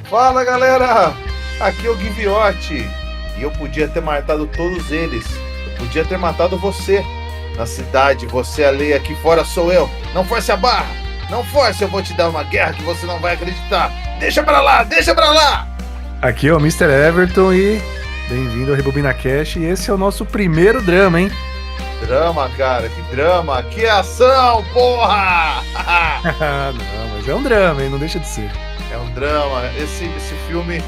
Fala galera, aqui é o Guiviotti e eu podia ter matado todos eles. Eu podia ter matado você na cidade, você ali, aqui fora sou eu. Não force a barra, não force, eu vou te dar uma guerra que você não vai acreditar. Deixa pra lá, deixa pra lá! Aqui é o Mr. Everton e bem-vindo ao Rebobina Cash. E esse é o nosso primeiro drama, hein? Drama, cara, que drama, que ação, porra! Não, mas é um drama, hein? Não deixa de ser. É um drama. Esse filme,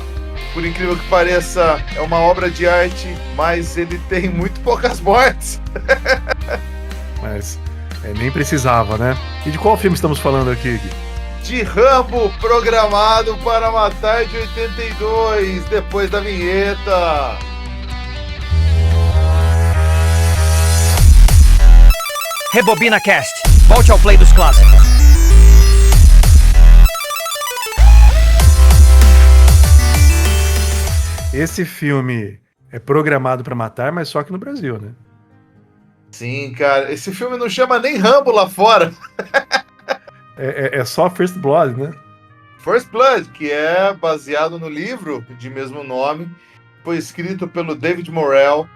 por incrível que pareça, é uma obra de arte, mas ele tem muito poucas mortes. Mas nem precisava, né? E de qual filme estamos falando aqui, Gui? De Rambo, programado para matar de 82, depois da vinheta. Rebobina Cast. Volte ao play dos clássicos. Esse filme é programado para matar, mas só que no Brasil, né? Sim, cara, esse filme não chama nem Rambo lá fora. É só First Blood, né? First Blood, que é baseado no livro de mesmo nome, foi escrito pelo David Morrell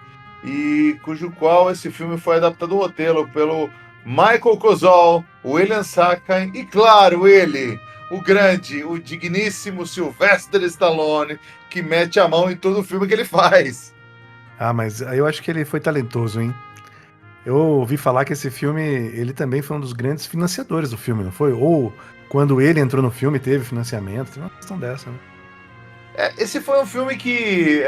e cujo qual esse filme foi adaptado ao roteiro pelo Michael Kozol, William Sackheim e, claro, ele, o grande, o digníssimo Sylvester Stallone, que mete a mão em todo o filme que ele faz. Ah, mas eu acho que ele foi talentoso, hein? Eu ouvi falar que esse filme, ele também foi um dos grandes financiadores do filme, não foi? Ou quando ele entrou no filme teve financiamento, tem uma questão dessa, né? Esse foi um filme que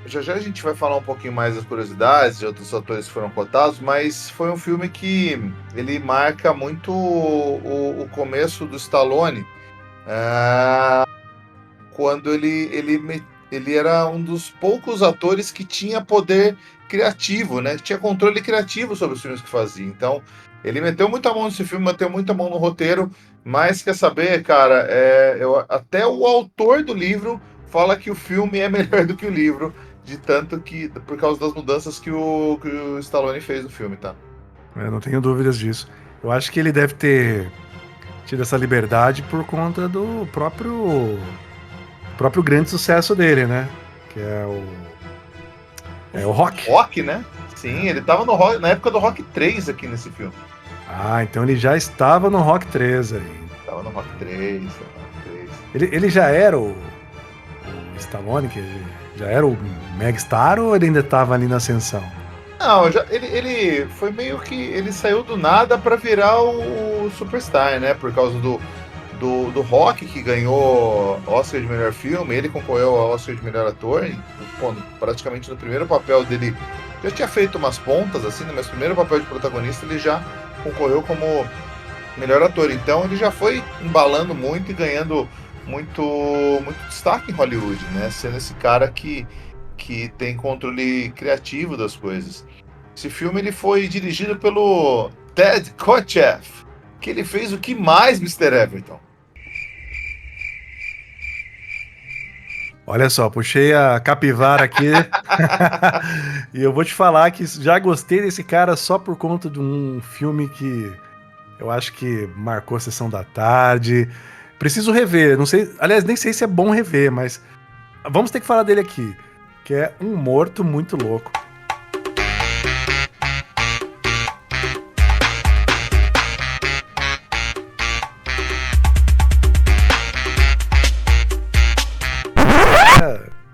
já já a gente vai falar um pouquinho mais das curiosidades de outros atores que foram cotados, mas foi um filme que ele marca muito o começo do Stallone, quando ele era um dos poucos atores que tinha poder criativo, né? Tinha controle criativo sobre os filmes que fazia. Então, ele meteu muita mão nesse filme, meteu muita mão no roteiro, mas quer saber, cara, até o autor do livro fala que o filme é melhor do que o livro, de tanto que, por causa das mudanças que o Stallone fez no filme, tá? Eu não tenho dúvidas disso. Eu acho que ele deve ter tido essa liberdade por conta do próprio grande sucesso dele, né? Que é o Rock. Rock, né? Sim, ele tava no Rock, na época do Rock 3 aqui nesse filme. Ah, então ele já estava no Rock 3 aí. Tava no Rock 3, no Rock 3. Ele já era o Stallone, que já era o Megastar, ou ele ainda estava ali na ascensão? Não, ele foi meio que. Ele saiu do nada pra virar o Superstar, né? Por causa do Rock, que ganhou Oscar de melhor filme, ele concorreu ao Oscar de melhor ator, e, pô, praticamente no primeiro papel dele. Já tinha feito umas pontas, assim, né? Mas no primeiro papel de protagonista ele já concorreu como melhor ator. Então ele já foi embalando muito e ganhando muito, muito destaque em Hollywood, né? Sendo esse cara que tem controle criativo das coisas. Esse filme ele foi dirigido pelo Ted Kotcheff, que ele fez o que mais, Mr. Everton? Olha só, puxei a capivara aqui e eu vou te falar que já gostei desse cara só por conta de um filme que eu acho que marcou a sessão da tarde. Preciso rever, não sei, aliás, nem sei se é bom rever, mas vamos ter que falar dele aqui, que é Um Morto Muito Louco.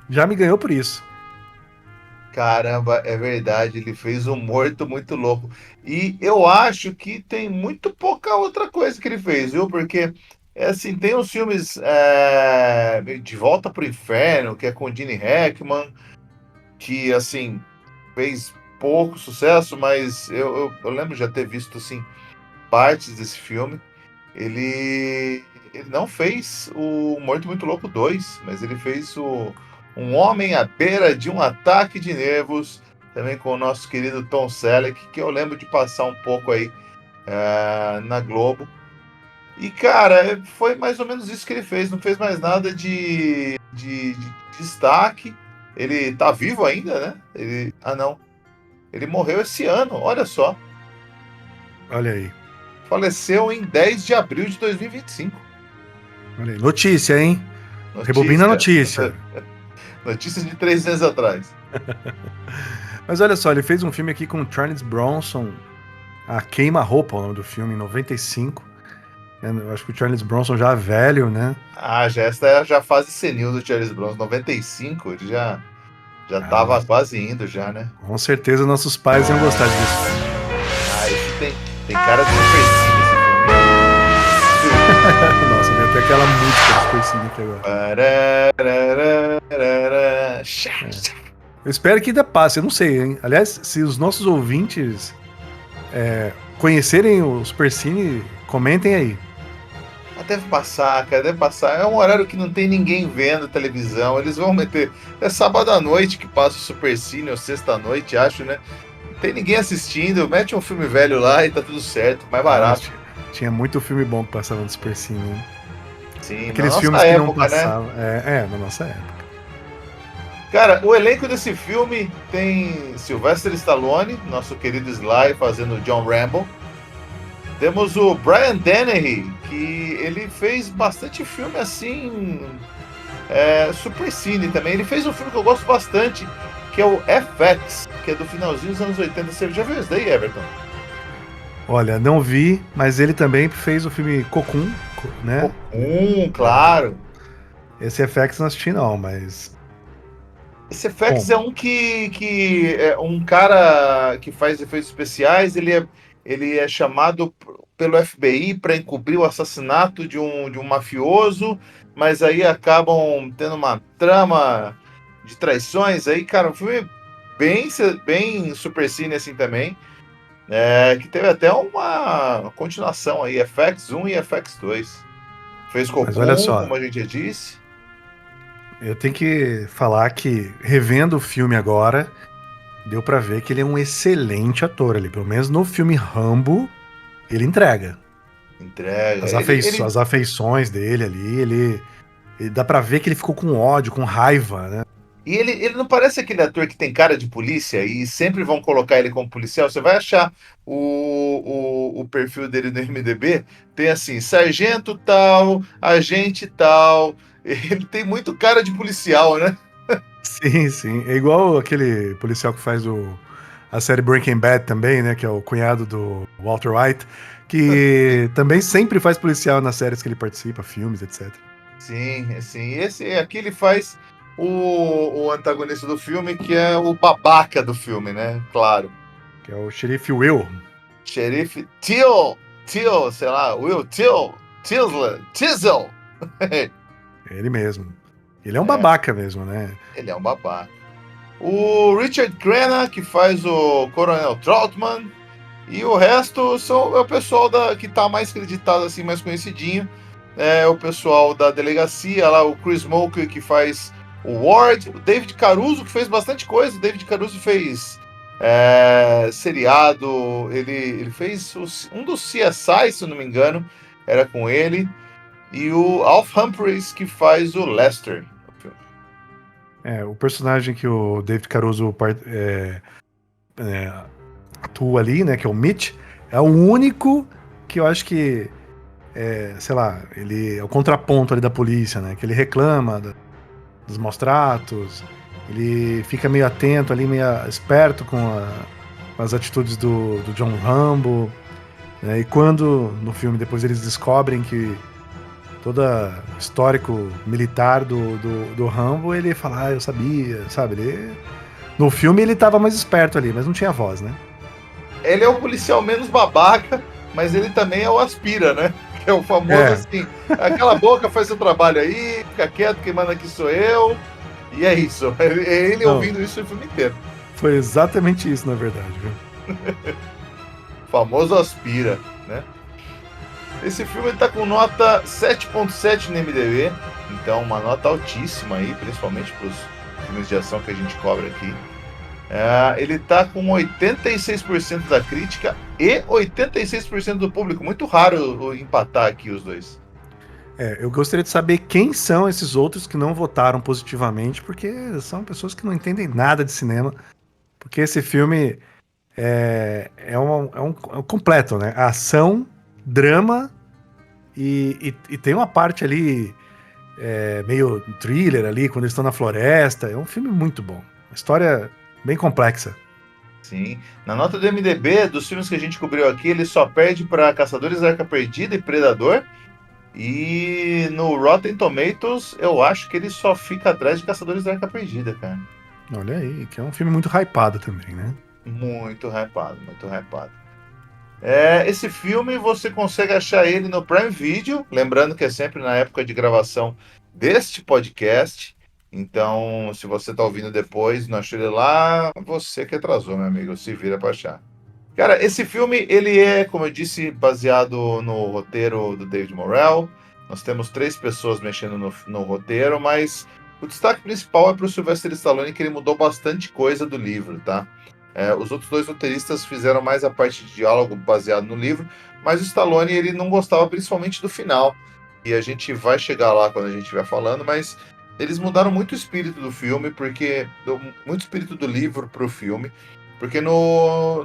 Já me ganhou por isso. Caramba, é verdade, ele fez um Morto Muito Louco. E eu acho que tem muito pouca outra coisa que ele fez, viu? Porque, assim, tem os filmes De Volta pro Inferno, que é com o Gene Hackman, que, assim, fez pouco sucesso, mas eu lembro de já ter visto, assim, partes desse filme. Ele não fez o Morto Muito Louco 2, mas ele fez Um Homem à Beira de um Ataque de Nervos, também com o nosso querido Tom Selleck, que eu lembro de passar um pouco aí na Globo. E, cara, foi mais ou menos isso que ele fez, não fez mais nada de destaque. Ele tá vivo ainda, né? Não. Ele morreu esse ano, olha só. Olha aí. Faleceu em 10 de abril de 2025. Olha aí. Notícia, hein? Rebobina a notícia. Notícias de 3 meses atrás. Mas olha só, ele fez um filme aqui com o Charles Bronson, a Queima-Roupa, o nome do filme, em 95. Eu acho que o Charles Bronson já é velho, né? Essa é já a fase senil do Charles Bronson. 95, ele já tava quase indo já, né? Com certeza nossos pais iam gostar disso. Esse tem cara de Super esse filme. Nossa, veio até aquela música do Super Cine aqui agora. Eu espero que ainda passe, eu não sei, hein? Aliás, se os nossos ouvintes conhecerem o Super Cine, comentem aí. Deve passar, cara, deve passar. É um horário que não tem ninguém vendo televisão. Eles vão meter. É sábado à noite que passa o Super Cine, ou sexta-noite, acho, né? Não tem ninguém assistindo. Mete um filme velho lá e tá tudo certo, mais barato. Tinha muito filme bom que passava no Super Cine, hein? Sim, aqueles filmes que não passavam. Né? Na nossa época. Cara, o elenco desse filme tem Sylvester Stallone, nosso querido Sly, fazendo John Rambo. Temos o Brian Dennehy, que ele fez bastante filme assim, Super Cine também. Ele fez um filme que eu gosto bastante, que é o FX, que é do finalzinho dos anos 80. Você já viu isso daí, Everton? Olha, não vi, mas ele também fez o filme Cocoon, né? Cocoon, claro. Esse FX não assisti não, mas... Esse FX é um que é um cara que faz efeitos especiais, ele é chamado pelo FBI para encobrir o assassinato de um mafioso, mas aí acabam tendo uma trama de traições. Aí, cara, um filme bem Super Cine assim também, que teve até uma continuação aí, FX1 e FX2. Fez Mas olha Cocoon, só, como a gente já disse. eu tenho que falar que, revendo o filme agora, deu pra ver que ele é um excelente ator ali. Pelo menos no filme Rambo, ele entrega. Entrega. As afeições dele ali, ele dá pra ver que ele ficou com ódio, com raiva, né? E ele não parece aquele ator que tem cara de polícia e sempre vão colocar ele como policial. Você vai achar o perfil dele no IMDb, tem assim, sargento tal, agente tal. Ele tem muito cara de policial, né? Sim, sim. É igual aquele policial que faz a série Breaking Bad também, né? Que é o cunhado do Walter White, que também sempre faz policial nas séries que ele participa, filmes, etc. Sim, sim. Aqui ele faz o antagonista do filme, que é o babaca do filme, né? Claro. Que é o xerife Will. Xerife Till, sei lá, Will Tizzle. Ele mesmo. Ele é um babaca mesmo, né? Ele é um babaca. O Richard Crenna, que faz o Coronel Troutman. E o resto é o pessoal que tá mais creditado, assim, mais conhecidinho. É o pessoal da delegacia, lá, o Chris Moker, que faz o Ward. O David Caruso, que fez bastante coisa. O David Caruso fez seriado. Ele fez um dos CSI, se eu não me engano. Era com ele. E o Alf Humphreys, que faz o Lester. O personagem que o David Caruso atua ali, né, que é o Mitch, é o único que eu acho que, sei lá, ele é o contraponto ali da polícia, né, que ele reclama dos maus tratos, ele fica meio atento ali, meio esperto com as atitudes do John Rambo, né, e quando no filme depois eles descobrem que todo histórico militar do Rambo, ele fala, eu sabia, sabe? No filme ele tava mais esperto ali, mas não tinha voz, né? Ele é o policial menos babaca, mas ele também é o aspira, né? Que é o famoso assim, aquela boca faz seu trabalho aí, fica quieto, quem manda aqui sou eu. E é isso. Ele ouvindo isso o filme inteiro. Foi exatamente isso, na verdade, viu? O famoso aspira, né? Esse filme está com nota 7.7 no MDB, então uma nota altíssima aí, principalmente para os filmes de ação que a gente cobra aqui. Ele está com 86% da crítica e 86% do público. Muito raro empatar aqui os dois. Eu gostaria de saber quem são esses outros que não votaram positivamente, porque são pessoas que não entendem nada de cinema. Porque esse filme é um completo, né? Ação, drama e tem uma parte ali meio thriller ali, quando eles estão na floresta. É um filme muito bom. Uma história bem complexa. Sim. Na nota do MDB, dos filmes que a gente cobriu aqui, ele só perde para Caçadores da Arca Perdida e Predador. E no Rotten Tomatoes, eu acho que ele só fica atrás de Caçadores da Arca Perdida, cara. Olha aí, que é um filme muito hypado também, né? Muito hypado, muito hypado. Esse filme você consegue achar ele no Prime Video, lembrando que é sempre na época de gravação deste podcast. Então, se você está ouvindo depois, não achou ele lá, você que atrasou, meu amigo, se vira para achar. Cara, esse filme, ele é, como eu disse, baseado no roteiro do David Morrell. Nós temos 3 pessoas mexendo no roteiro, mas o destaque principal é para o Sylvester Stallone, que ele mudou bastante coisa do livro, tá? Os outros 2 roteiristas fizeram mais a parte de diálogo baseado no livro, mas o Stallone, ele não gostava principalmente do final. E a gente vai chegar lá quando a gente estiver falando, mas eles mudaram muito o espírito do filme, muito espírito do livro para o filme, porque no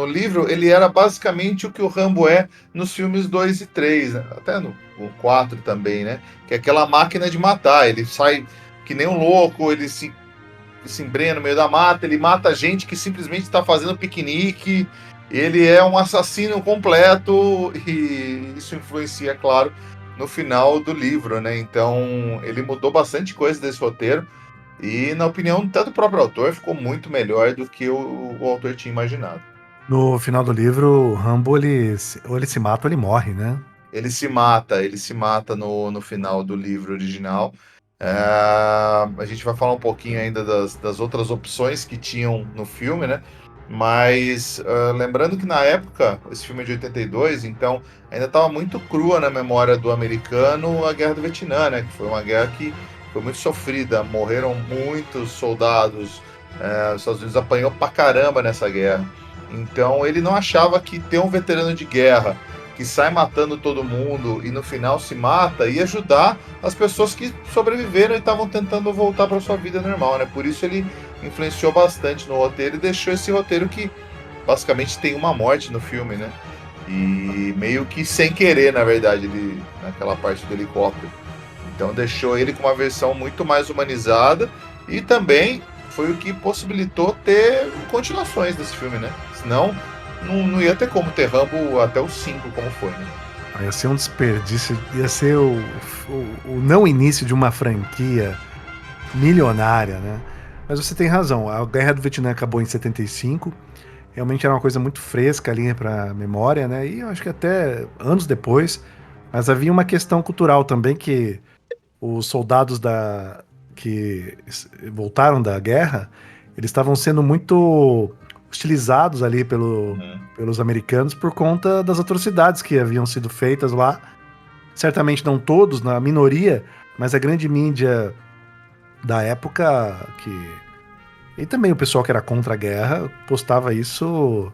livro ele era basicamente o que o Rambo é nos filmes 2 e 3, né? Até no 4 também, né? Que é aquela máquina de matar. Ele sai que nem um louco, ele se embrenha no meio da mata, ele mata gente que simplesmente está fazendo piquenique. Ele é um assassino completo e isso influencia, claro, no final do livro, né? Então ele mudou bastante coisa desse roteiro. E, na opinião até do próprio autor, ficou muito melhor do que o autor tinha imaginado. No final do livro, o Rambo, ou ele se mata ou ele morre, né? Ele se mata no final do livro original. A gente vai falar um pouquinho ainda das outras opções que tinham no filme, né? Mas lembrando que na época, esse filme é de 82, então ainda estava muito crua na memória do americano a Guerra do Vietnã, né? Que foi uma guerra que foi muito sofrida, morreram muitos soldados, os Estados Unidos apanhou pra caramba nessa guerra. Então ele não achava que ter um veterano de guerra que sai matando todo mundo e no final se mata ia ajudar as pessoas que sobreviveram e estavam tentando voltar para sua vida normal, né? Por isso ele influenciou bastante no roteiro e deixou esse roteiro que basicamente tem uma morte no filme, né? E meio que sem querer, na verdade, ele naquela parte do helicóptero. Então deixou ele com uma versão muito mais humanizada e também foi o que possibilitou ter continuações desse filme, né? Senão não ia ter como ter Rambo até o 5, como foi, né? Ia ser um desperdício, ia ser o não início de uma franquia milionária, né? Mas você tem razão, a Guerra do Vietnã acabou em 75, realmente era uma coisa muito fresca ali pra memória, né? E eu acho que até anos depois, mas havia uma questão cultural também que os soldados que voltaram da guerra, eles estavam sendo muito hostilizados ali pelos americanos por conta das atrocidades que haviam sido feitas lá. Certamente não todos, na minoria, mas a grande mídia da época e também o pessoal que era contra a guerra postava isso.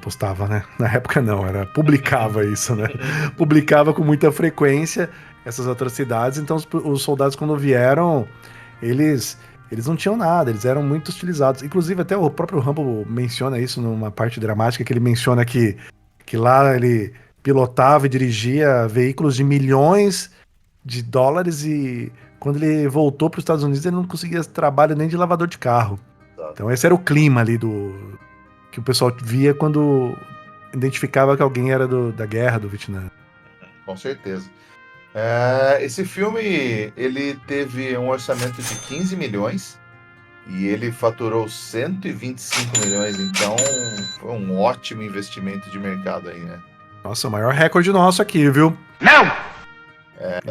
Postava, né? Na época não, publicava isso, né? Publicava com muita frequência essas atrocidades. Então os soldados, quando vieram, eles não tinham nada, eles eram muito hostilizados. Inclusive, até o próprio Rambo menciona isso numa parte dramática, que ele menciona que lá ele pilotava e dirigia veículos de milhões de dólares e quando ele voltou para os Estados Unidos, ele não conseguia trabalho nem de lavador de carro. Então esse era o clima ali que o pessoal via quando identificava que alguém era da guerra do Vietnã. Com certeza. Esse filme, ele teve um orçamento de 15 milhões e ele faturou 125 milhões, então foi um ótimo investimento de mercado aí, né? Nossa, o maior recorde nosso aqui, viu? Não!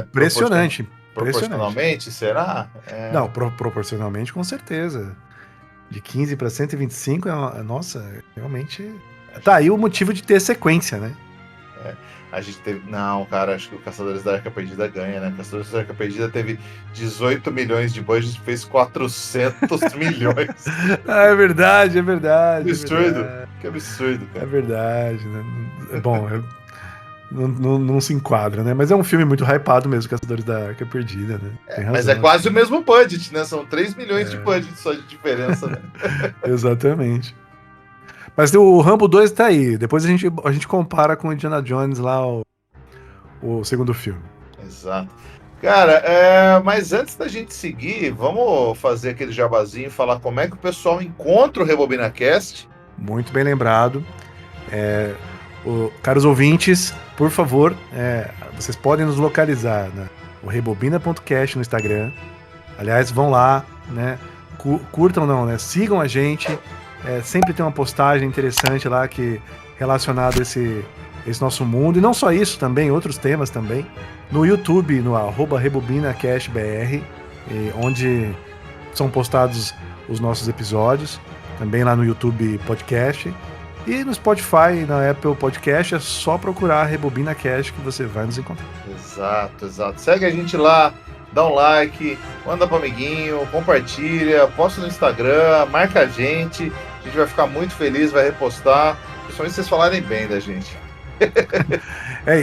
Impressionante. Proporcionalmente, será? Não, proporcionalmente, com certeza. De 15 para 125, nossa, realmente... Tá aí o motivo de ter sequência, né? A gente teve... Não, cara, acho que o Caçadores da Arca Perdida ganha, né? Caçadores da Arca Perdida teve 18 milhões de budget, fez 400 milhões. É verdade, é verdade. Que absurdo, é verdade. que absurdo, cara. É verdade, né? Bom, não se enquadra, né? Mas é um filme muito hypado mesmo, Caçadores da Arca Perdida, né? Tem razão, mas é quase o mesmo budget, né? São 3 milhões de budget só de diferença, né? Exatamente. Mas o Rambo 2 tá aí. Depois a gente compara com o Indiana Jones lá, o segundo filme. Exato. Cara, mas antes da gente seguir, vamos fazer aquele jabazinho e falar como é que o pessoal encontra o RebobinaCast. Muito bem lembrado. Caros ouvintes, por favor, vocês podem nos localizar no rebobina.cast no Instagram. Aliás, vão lá, né? Curtam não, né? Sigam a gente. Sempre tem uma postagem interessante lá relacionada a esse nosso mundo. E não só isso, também outros temas também. No YouTube, no @rebobinacastbr, onde são postados os nossos episódios. Também lá no YouTube Podcast. E no Spotify e na Apple Podcast é só procurar Rebobina Cast que você vai nos encontrar. Exato. Segue a gente lá, dá um like, manda pro amiguinho, compartilha, posta no Instagram, marca a gente vai ficar muito feliz, vai repostar, principalmente se vocês falarem bem da gente.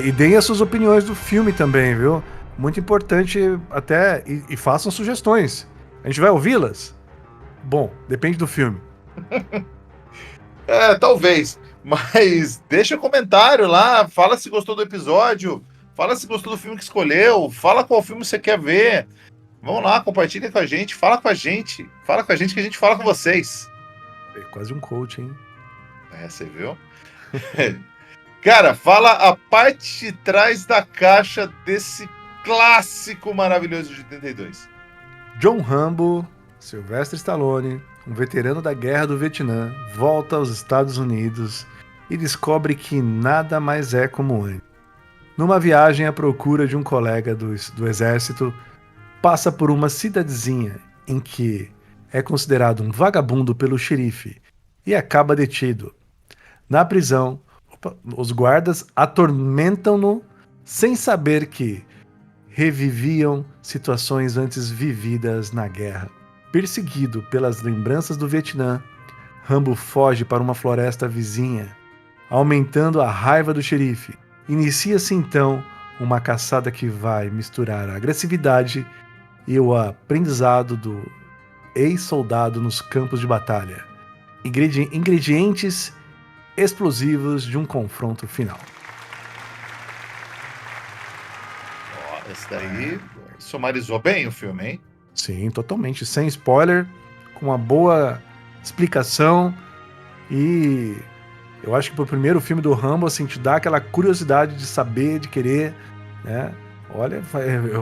E deem as suas opiniões do filme também, viu? Muito importante até, e façam sugestões. A gente vai ouvi-las? Bom, depende do filme. Talvez, mas deixa um comentário lá, fala se gostou do episódio, fala se gostou do filme que escolheu, fala qual filme você quer ver. Vamos lá, compartilha com a gente, fala com a gente que a gente fala com vocês. É quase um coach, hein? Você viu? Cara, fala a parte de trás da caixa desse clássico maravilhoso de 82. John Rambo, Sylvester Stallone, um veterano da Guerra do Vietnã, volta aos Estados Unidos e descobre que nada mais é como antes. Numa viagem à procura de um colega do exército, passa por uma cidadezinha em que é considerado um vagabundo pelo xerife e acaba detido. Na prisão, os guardas atormentam-no sem saber que reviviam situações antes vividas na guerra. Perseguido pelas lembranças do Vietnã, Rambo foge para uma floresta vizinha, aumentando a raiva do xerife. Inicia-se então uma caçada que vai misturar a agressividade e o aprendizado do ex-soldado nos campos de batalha. Ingredientes explosivos de um confronto final. Esse daí sumarizou bem o filme, hein? Sim, totalmente. Sem spoiler, com uma boa explicação. E eu acho que pro primeiro filme do Rambo, assim, te dá aquela curiosidade de saber, de querer, né? Olha,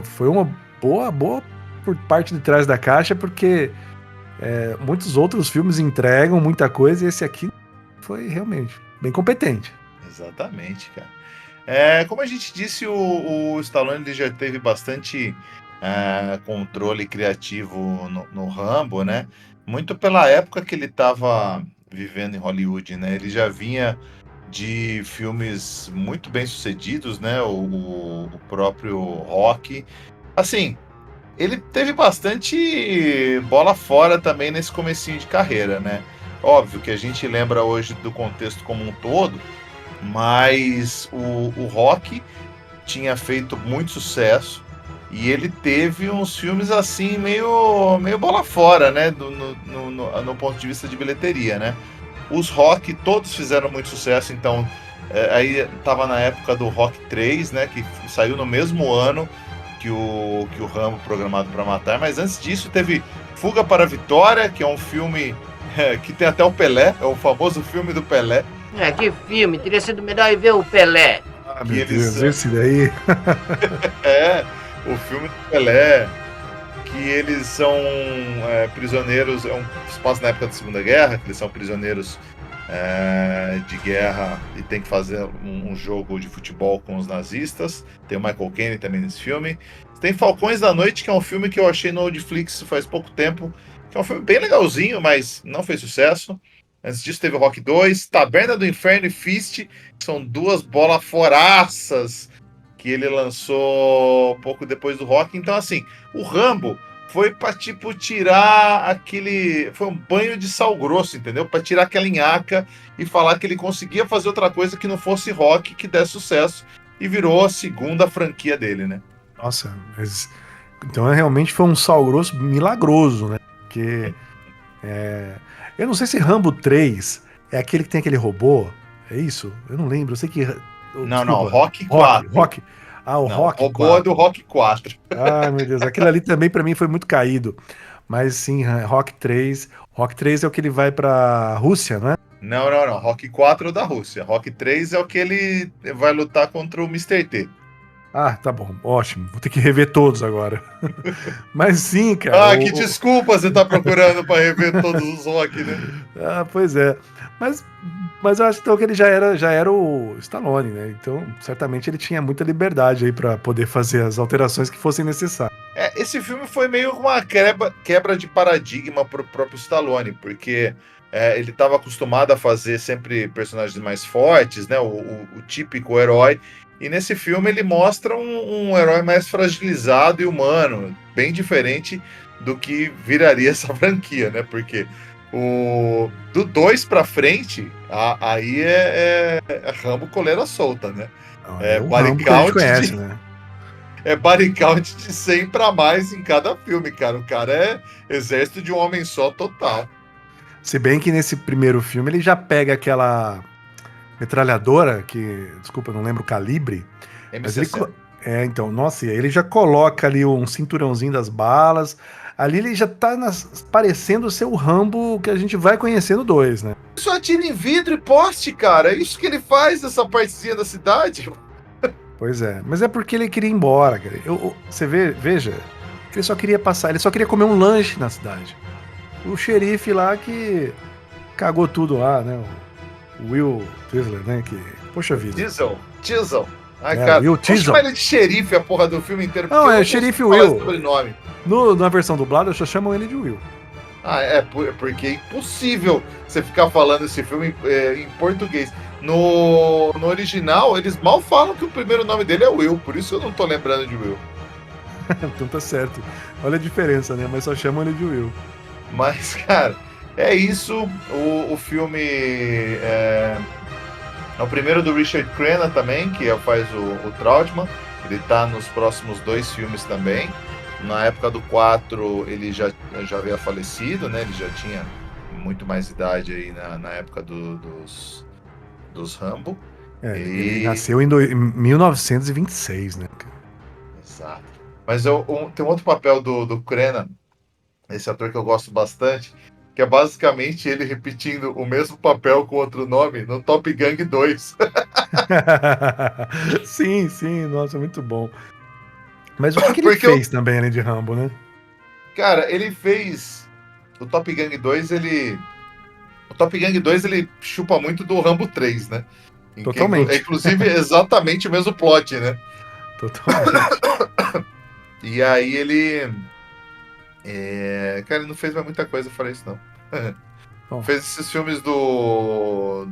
foi uma boa por parte de trás da caixa, porque muitos outros filmes entregam muita coisa e esse aqui foi realmente bem competente. Exatamente, cara. Como a gente disse, o Stallone ele já teve bastante controle criativo no Rambo, né? Muito pela época que ele estava vivendo em Hollywood, né? Ele já vinha de filmes muito bem sucedidos, né? O próprio Rocky. Assim, ele teve bastante bola fora também nesse comecinho de carreira, né? Óbvio que a gente lembra hoje do contexto como um todo, mas o Rocky tinha feito muito sucesso e ele teve uns filmes assim meio bola fora, né? No ponto de vista de bilheteria, né? Os Rocky todos fizeram muito sucesso, então aí tava na época do Rocky 3, né? Que saiu no mesmo ano que o Rambo Programado para Matar, mas antes disso teve Fuga para a Vitória, que é um filme que tem até o Pelé, é o famoso filme do Pelé. Que filme, teria sido melhor ir ver o Pelé. Meu Deus, esse daí. O filme do Pelé, que eles são prisioneiros, se passa na época da Segunda Guerra, que eles são prisioneiros de guerra e tem que fazer um jogo de futebol com os nazistas. Tem o Michael Caine também nesse filme. Tem Falcões da Noite, que é um filme que eu achei no Netflix faz pouco tempo, que é um filme bem legalzinho, mas não fez sucesso. Antes disso teve o Rock 2, Taberna do Inferno e Fist, que são duas bolas foraças que ele lançou pouco depois do Rock. Então, assim, o Rambo foi pra, tipo, tirar aquele... Foi um banho de sal grosso, entendeu? Pra tirar aquela nhaca e falar que ele conseguia fazer outra coisa que não fosse Rock, que desse sucesso. E virou a segunda franquia dele, né? Nossa, mas... Então realmente foi um sal grosso milagroso, né? Porque... Eu não sei se Rambo 3 é aquele que tem aquele robô. É isso? Eu não lembro. Eu sei que... Não, Rock 4. Rock. Ah, o Não, Rock Robô é 4. do Rock 4. Ai, meu Deus. Aquilo ali também pra mim foi muito caído. Mas sim, Rock 3. Rock 3 é o que ele vai pra Rússia, não é? Não, não, não. Rock 4 é o da Rússia. Rock 3 é o que ele vai lutar contra o Mr. T. Ah, tá bom. Ótimo. Vou ter que rever todos agora. Mas sim, cara. Ah, que desculpa você tá procurando pra rever todos os Rock, né? Ah, pois é. Mas, mas eu acho então que ele já era o Stallone, né? Então, certamente ele tinha muita liberdade aí pra poder fazer as alterações que fossem necessárias. Esse filme foi meio uma quebra de paradigma pro próprio Stallone, porque ele estava acostumado a fazer sempre personagens mais fortes, né? O típico herói. E nesse filme ele mostra um herói mais fragilizado e humano, bem diferente do que viraria essa franquia, né? Porque do 2 pra frente, aí é Rambo coleira solta, né? Não, É é o body Rambo que a gente count conhece, né? é body count de 100 pra mais em cada filme, cara. O cara é exército de um homem só total. Se bem que nesse primeiro filme ele já pega aquela metralhadora, que, desculpa, eu não lembro o calibre, mas ele. M60. Então, nossa, e aí ele já coloca ali um cinturãozinho das balas. Ali ele já tá parecendo ser o Rambo que a gente vai conhecer no 2, né? Só atira em vidro e poste, cara. É isso que ele faz nessa partezinha da cidade. Pois é, mas é porque ele queria ir embora, cara. Você veja, que ele só queria passar, ele só queria comer um lanche na cidade. O xerife lá que cagou tudo lá, né? O Will Tisler, né? Que, poxa vida. Diesel. Ai, É, cara. Will Vamos Diesel. chamar ele de xerife a porra do filme inteiro. Não, porque eu é não xerife consigo falar Will. esse sobrenome. Na versão dublada, eu só chamam ele de Will. Porque é impossível você ficar falando esse filme em português. No original, eles mal falam que o primeiro nome dele é Will, por isso eu não tô lembrando de Will. Então tá certo. Olha a diferença, né? Mas só chamam ele de Will. Mas, cara, é isso. O filme é o primeiro do Richard Crenna também, que faz o Trautmann. Ele tá nos próximos 2 filmes também. Na época do 4, ele já havia falecido, né? Ele já tinha muito mais idade aí na época dos Rambo. Ele nasceu em 1926, né? Exato. Mas tem um outro papel do Crenna, esse ator que eu gosto bastante, que é basicamente ele repetindo o mesmo papel com outro nome no Top Gun 2. Sim, nossa, muito bom. Mas o que ele Porque fez também, além de Rambo, né? Cara, ele fez o Top Gun 2, o Top Gun 2 ele chupa muito do Rambo 3, né? Totalmente. Inclusive exatamente o mesmo plot, né? Totalmente. E aí ele cara, ele não fez mais muita coisa fora isso, não. Bom. Fez esses filmes do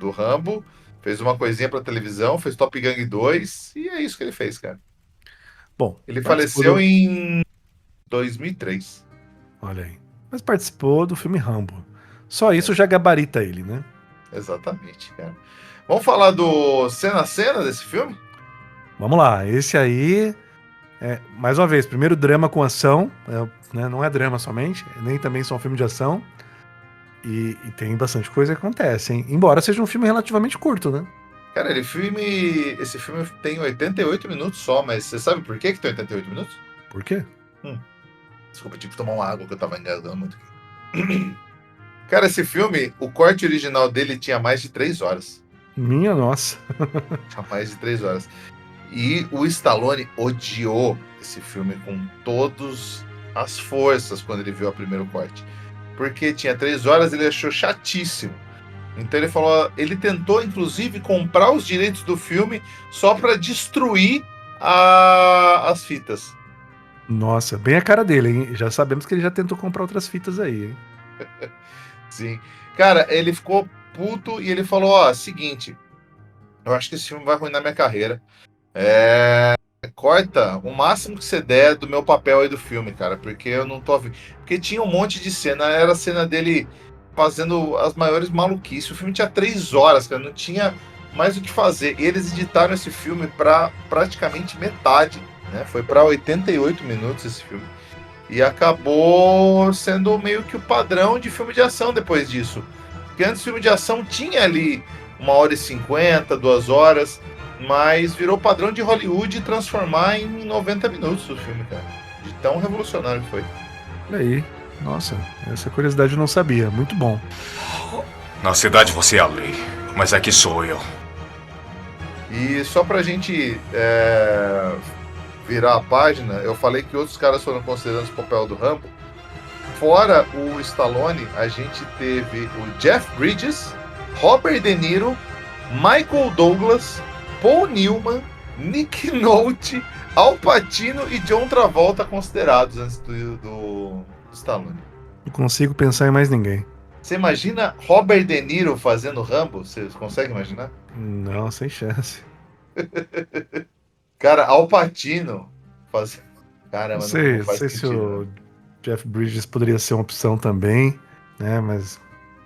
Rambo, fez uma coisinha pra televisão, fez Top Gun 2, e é isso que ele fez, cara. Bom, Ele faleceu em 2003. Olha aí. Mas participou do filme Rambo. Só isso já gabarita ele, né? Exatamente, cara. Vamos falar do cena a cena desse filme? Vamos lá. Esse aí mais uma vez, primeiro drama com ação, né? Não é drama somente, nem também só um filme de ação. E tem bastante coisa que acontece, hein? Embora seja um filme relativamente curto, né? Cara, esse filme tem 88 minutos só, mas você sabe por que tem 88 minutos? Por quê? Desculpa, eu tive que tomar uma água que eu tava engasgando muito aqui. Cara, esse filme, o corte original dele tinha mais de 3 horas. Minha nossa. Tinha mais de 3 horas. E o Stallone odiou esse filme com todas as forças quando ele viu o primeiro corte. Porque tinha 3 horas, ele achou chatíssimo. Então ele falou, ele tentou inclusive comprar os direitos do filme só para destruir as fitas. Nossa, bem a cara dele, hein? Já sabemos que ele já tentou comprar outras fitas aí, hein? Sim. Cara, ele ficou puto e ele falou, seguinte, eu acho que esse filme vai arruinar minha carreira. Corta o máximo que você der do meu papel aí do filme, cara, porque eu não tô... Porque tinha um monte de cena, era a cena dele fazendo as maiores maluquices. O filme tinha 3 horas, cara, não tinha mais o que fazer. E eles editaram esse filme para praticamente metade, né? Foi para 88 minutos esse filme. E acabou sendo meio que o padrão de filme de ação depois disso. Porque antes o filme de ação tinha ali 1h50, 2 horas. mas virou padrão de Hollywood transformar em 90 minutos o filme, cara. De tão revolucionário que foi. Olha aí. Nossa, essa curiosidade eu não sabia. Muito bom. Na cidade você é a lei, mas aqui sou eu. E só pra gente virar a página, eu falei que outros caras foram considerados o papel do Rambo. Fora o Stallone, a gente teve o Jeff Bridges, Robert De Niro, Michael Douglas, Paul Newman, Nick Nolte, Al Pacino e John Travolta considerados antes do Stallone. Não consigo pensar em mais ninguém. Você imagina Robert De Niro fazendo Rambo? Você consegue imaginar? Não, sem chance. Cara, Al Pacino fazendo... Caramba, Não sei, não faz sei se sentido. o Né? Jeff Bridges poderia ser uma opção também, né? Mas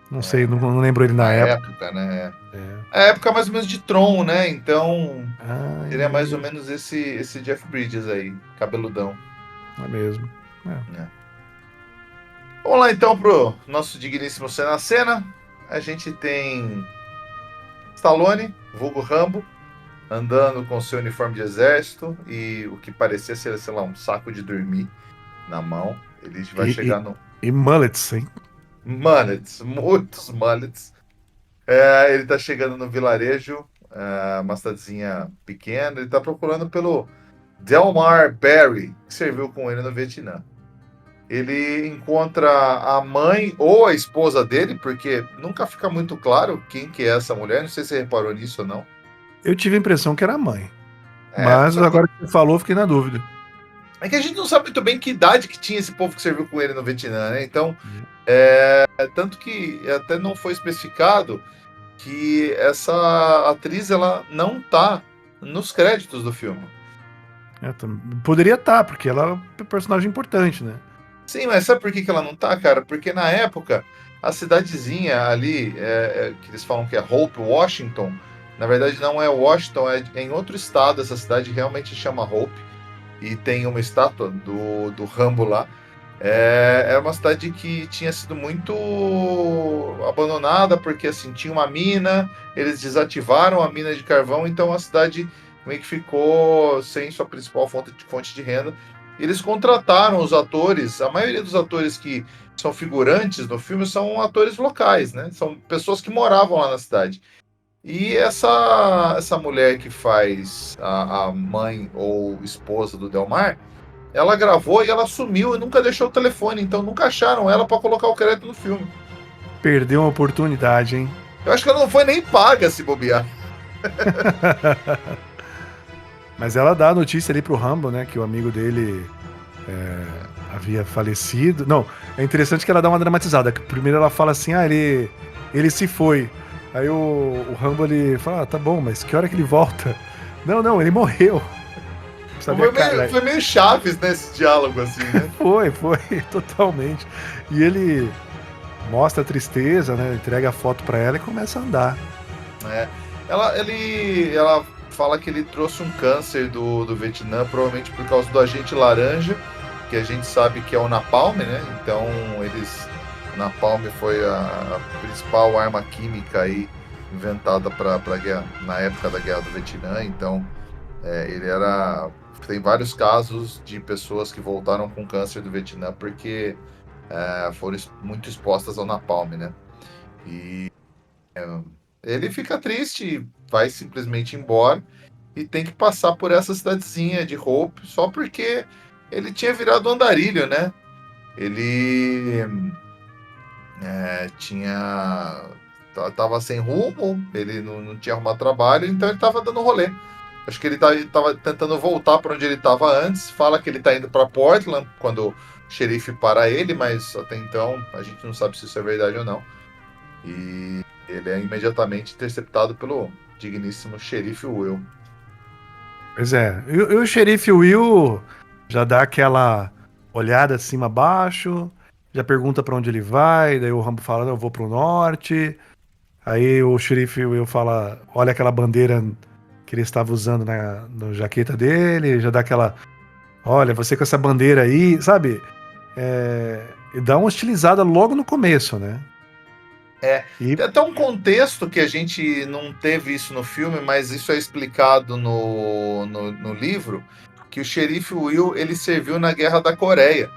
não sei, não lembro ele na época. Né? É. A época mais ou menos de Tron, né? Então Ah, seria mais ou menos esse Jeff Bridges aí, cabeludão. É mesmo. Vamos lá então pro nosso digníssimo Cena a Cena. A gente tem Stallone, vulgo Rambo, andando com seu uniforme de exército e o que parecia ser, sei lá, um saco de dormir na mão. Ele vai chegar no... E mullets, hein? Mullets, muitos mullets. Ele tá chegando no vilarejo, uma cidadezinha pequena. Ele tá procurando pelo Delmar Barry, que serviu com ele no Vietnã. Ele encontra a mãe ou a esposa dele, porque nunca fica muito claro quem que é essa mulher. Não sei se você reparou nisso ou não. Eu tive a impressão que era a mãe. Mas agora que você falou, fiquei na dúvida. É que a gente não sabe muito bem que idade que tinha esse povo que serviu com ele no Vietnã, né? Então, tanto que até não foi especificado que essa atriz, ela não tá nos créditos do filme. Poderia estar, porque ela é um personagem importante, né? Sim, mas sabe por que ela não tá, cara? Porque na época, a cidadezinha ali, que eles falam que é Hope, Washington, na verdade não é Washington, é em outro estado. Essa cidade realmente chama Hope, e tem uma estátua do Rambo lá. É uma cidade que tinha sido muito abandonada, porque assim, tinha uma mina, eles desativaram a mina de carvão, então a cidade meio que ficou sem sua principal fonte de renda. Eles contrataram os atores, a maioria dos atores que são figurantes no filme são atores locais, né? São pessoas que moravam lá na cidade. E essa mulher que faz a mãe ou esposa do Delmar, ela gravou e ela sumiu e nunca deixou o telefone, então nunca acharam ela para colocar o crédito no filme. Perdeu uma oportunidade, hein? Eu acho que ela não foi nem paga se bobear. Mas ela dá a notícia ali pro Rambo, né? Que o amigo dele havia falecido. Não, é interessante que ela dá uma dramatizada. Primeiro ela fala assim, ele se foi. Aí o Rambo, ele fala, tá bom, mas que hora que ele volta? Não, ele morreu. Foi meio Chaves, né, esse diálogo, assim, né? Foi, totalmente. E ele mostra a tristeza, né? Entrega a foto pra ela e começa a andar. Ela fala que ele trouxe um câncer do Vietnã, provavelmente por causa do agente laranja, que a gente sabe que é o napalm, né? Então, napalm foi a principal arma química aí inventada para guerra, na época da Guerra do Vietnã. Então, tem vários casos de pessoas que voltaram com câncer do Vietnã porque foram muito expostas ao napalm, né? E ele fica triste, vai simplesmente embora e tem que passar por essa cidadezinha de Hope só porque ele tinha virado andarilho, né? Ele tava sem rumo, ele não tinha arrumado trabalho, então ele tava dando rolê. Acho que ele tava tentando voltar para onde ele estava antes. Fala que ele tá indo para Portland quando o xerife para ele, mas até então a gente não sabe se isso é verdade ou não. E ele é imediatamente interceptado pelo digníssimo xerife Will. Pois é. E o xerife Will já dá aquela olhada de cima a baixo, já pergunta pra onde ele vai, daí o Rambo fala, não, eu vou pro norte. Aí o xerife Will fala, olha aquela bandeira que ele estava usando na jaqueta dele, já dá aquela, olha, você com essa bandeira aí, sabe? E dá uma hostilizada logo no começo, né? E Tem até um contexto que a gente não teve isso no filme, mas isso é explicado no livro, que o xerife Will, ele serviu na Guerra da Coreia,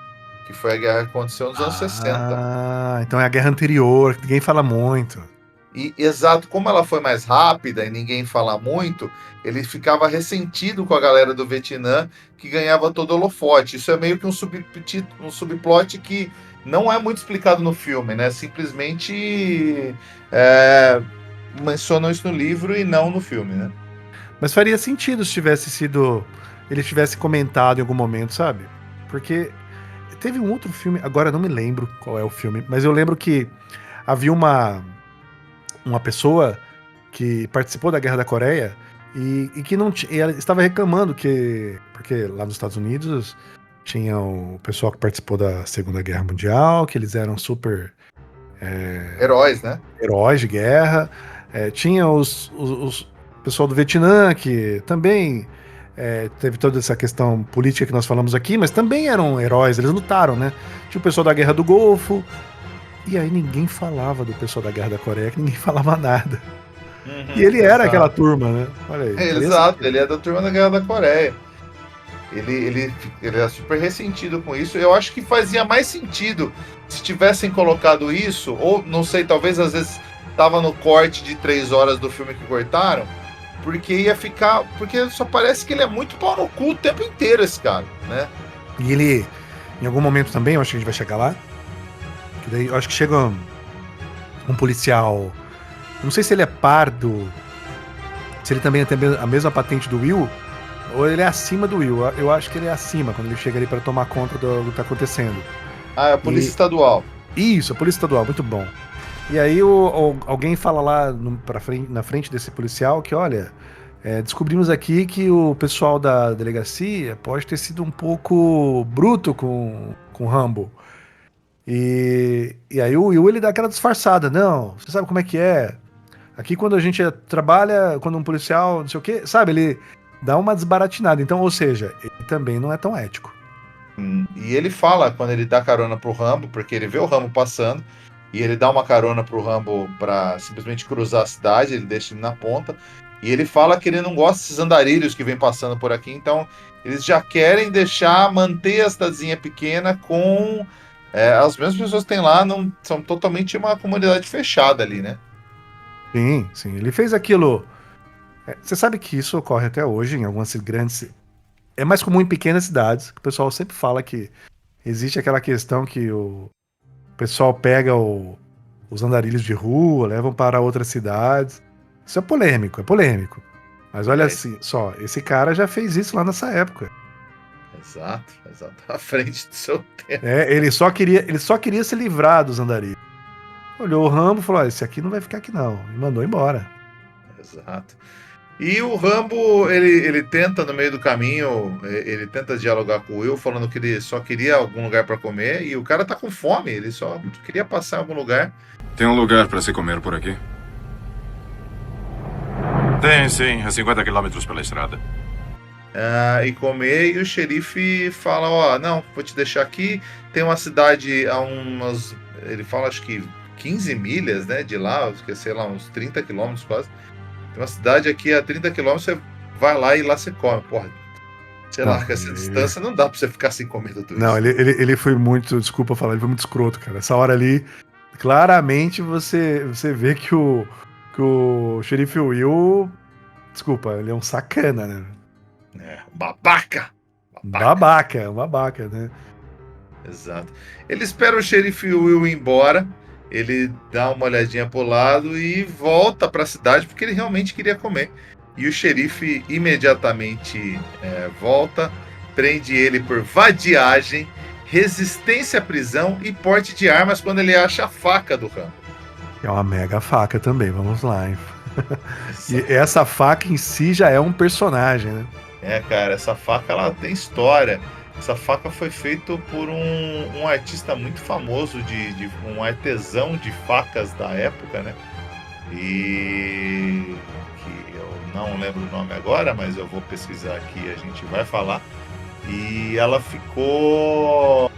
que foi a guerra que aconteceu nos anos 60. então é a guerra anterior, que ninguém fala muito. E, exato, como ela foi mais rápida e ninguém fala muito, ele ficava ressentido com a galera do Vietnã que ganhava todo o holofote. Isso é meio que um subplot que não é muito explicado no filme, né? Simplesmente mencionam isso no livro e não no filme, né? Mas faria sentido se tivesse sido. Ele tivesse comentado em algum momento, sabe? Porque teve um outro filme, agora eu não me lembro qual é o filme, mas eu lembro que havia uma pessoa que participou da Guerra da Coreia e que não tinha. Ela estava reclamando que. Porque lá nos Estados Unidos tinha o pessoal que participou da Segunda Guerra Mundial, que eles eram super Heróis, né? heróis de guerra. Tinha os pessoal do Vietnã, que também teve toda essa questão política que nós falamos aqui, mas também eram heróis, eles lutaram, né? Tinha o pessoal da Guerra do Golfo. E aí ninguém falava do pessoal da Guerra da Coreia, que ninguém falava nada. Uhum, E ele era exato. aquela turma, né? Olha aí. Exato, ele é da turma da Guerra da Coreia. Ele é super ressentido com isso. Eu acho que fazia mais sentido se tivessem colocado isso, ou não sei, talvez às vezes tava no corte de 3 horas do filme que cortaram, porque ia ficar. Porque só parece que ele é muito pau no cu o tempo inteiro, esse cara, né? E ele, em algum momento também, eu acho que a gente vai chegar lá. Que daí, eu acho que chega um policial. Não sei se ele é pardo, se ele também tem a mesma patente do Will, ou ele é acima do Will. Eu acho que ele é acima, quando ele chega ali para tomar conta do que tá acontecendo. Ah, é a Polícia Estadual. Isso, a Polícia Estadual, muito bom. E aí alguém fala lá na frente desse policial que, olha, descobrimos aqui que o pessoal da delegacia pode ter sido um pouco bruto com o Rambo. E aí o Will, ele dá aquela disfarçada. Não, você sabe como é que é? Aqui quando a gente trabalha, quando um policial, não sei o quê, sabe, ele dá uma desbaratinada. Então, ou seja, ele também não é tão ético. E ele fala quando ele dá carona pro Rambo, porque ele vê o Rambo passando, e ele dá uma carona pro Rambo pra simplesmente cruzar a cidade, ele deixa ele na ponta, e ele fala que ele não gosta desses andarilhos que vem passando por aqui, então eles já querem manter a cidadezinha pequena com as mesmas pessoas que tem lá, não são totalmente uma comunidade fechada ali, né? Sim, sim. Ele fez aquilo. Você sabe que isso ocorre até hoje em algumas grandes. É mais comum em pequenas cidades, que o pessoal sempre fala que existe aquela questão que o pessoal pega os andarilhos de rua, levam para outras cidades. Isso é polêmico, é polêmico. Mas olha assim, só, esse cara já fez isso lá nessa época. Exato, à frente do seu tempo. Ele só queria se livrar dos andarilhos. Olhou o Rambo e falou: esse aqui não vai ficar aqui não. E mandou embora. Exato. E o Rambo, ele tenta, no meio do caminho, ele tenta dialogar com o Will, falando que ele só queria algum lugar para comer, e o cara tá com fome, ele só queria passar em algum lugar. Tem um lugar para se comer por aqui? Tem, sim, a 50 quilômetros pela estrada. E comer, e o xerife fala, ó, não, vou te deixar aqui, tem uma cidade a umas, ele fala, acho que 15 milhas, né, de lá, sei lá, uns 30 quilômetros quase. Tem uma cidade aqui a 30 quilômetros, você vai lá e lá você come. Porra, sei lá, com essa distância não dá pra você ficar sem comer tudo isso. Não, ele foi muito, desculpa falar, ele foi muito escroto, cara. Essa hora ali, claramente você vê que o xerife Will, desculpa, ele é um sacana, né? Um babaca! Um babaca, né? Exato. Ele espera o xerife Will ir embora, ele dá uma olhadinha pro lado e volta para a cidade porque ele realmente queria comer. E o xerife imediatamente volta, prende ele por vadiagem, resistência à prisão e porte de armas quando ele acha a faca do Rambo. É uma mega faca também, vamos lá, hein? E essa faca em si já é um personagem, né? Cara, essa faca ela tem história. Essa faca foi feita por um artista muito famoso, um artesão de facas da época, né? E que eu não lembro o nome agora, mas eu vou pesquisar aqui e a gente vai falar. E ela ficou...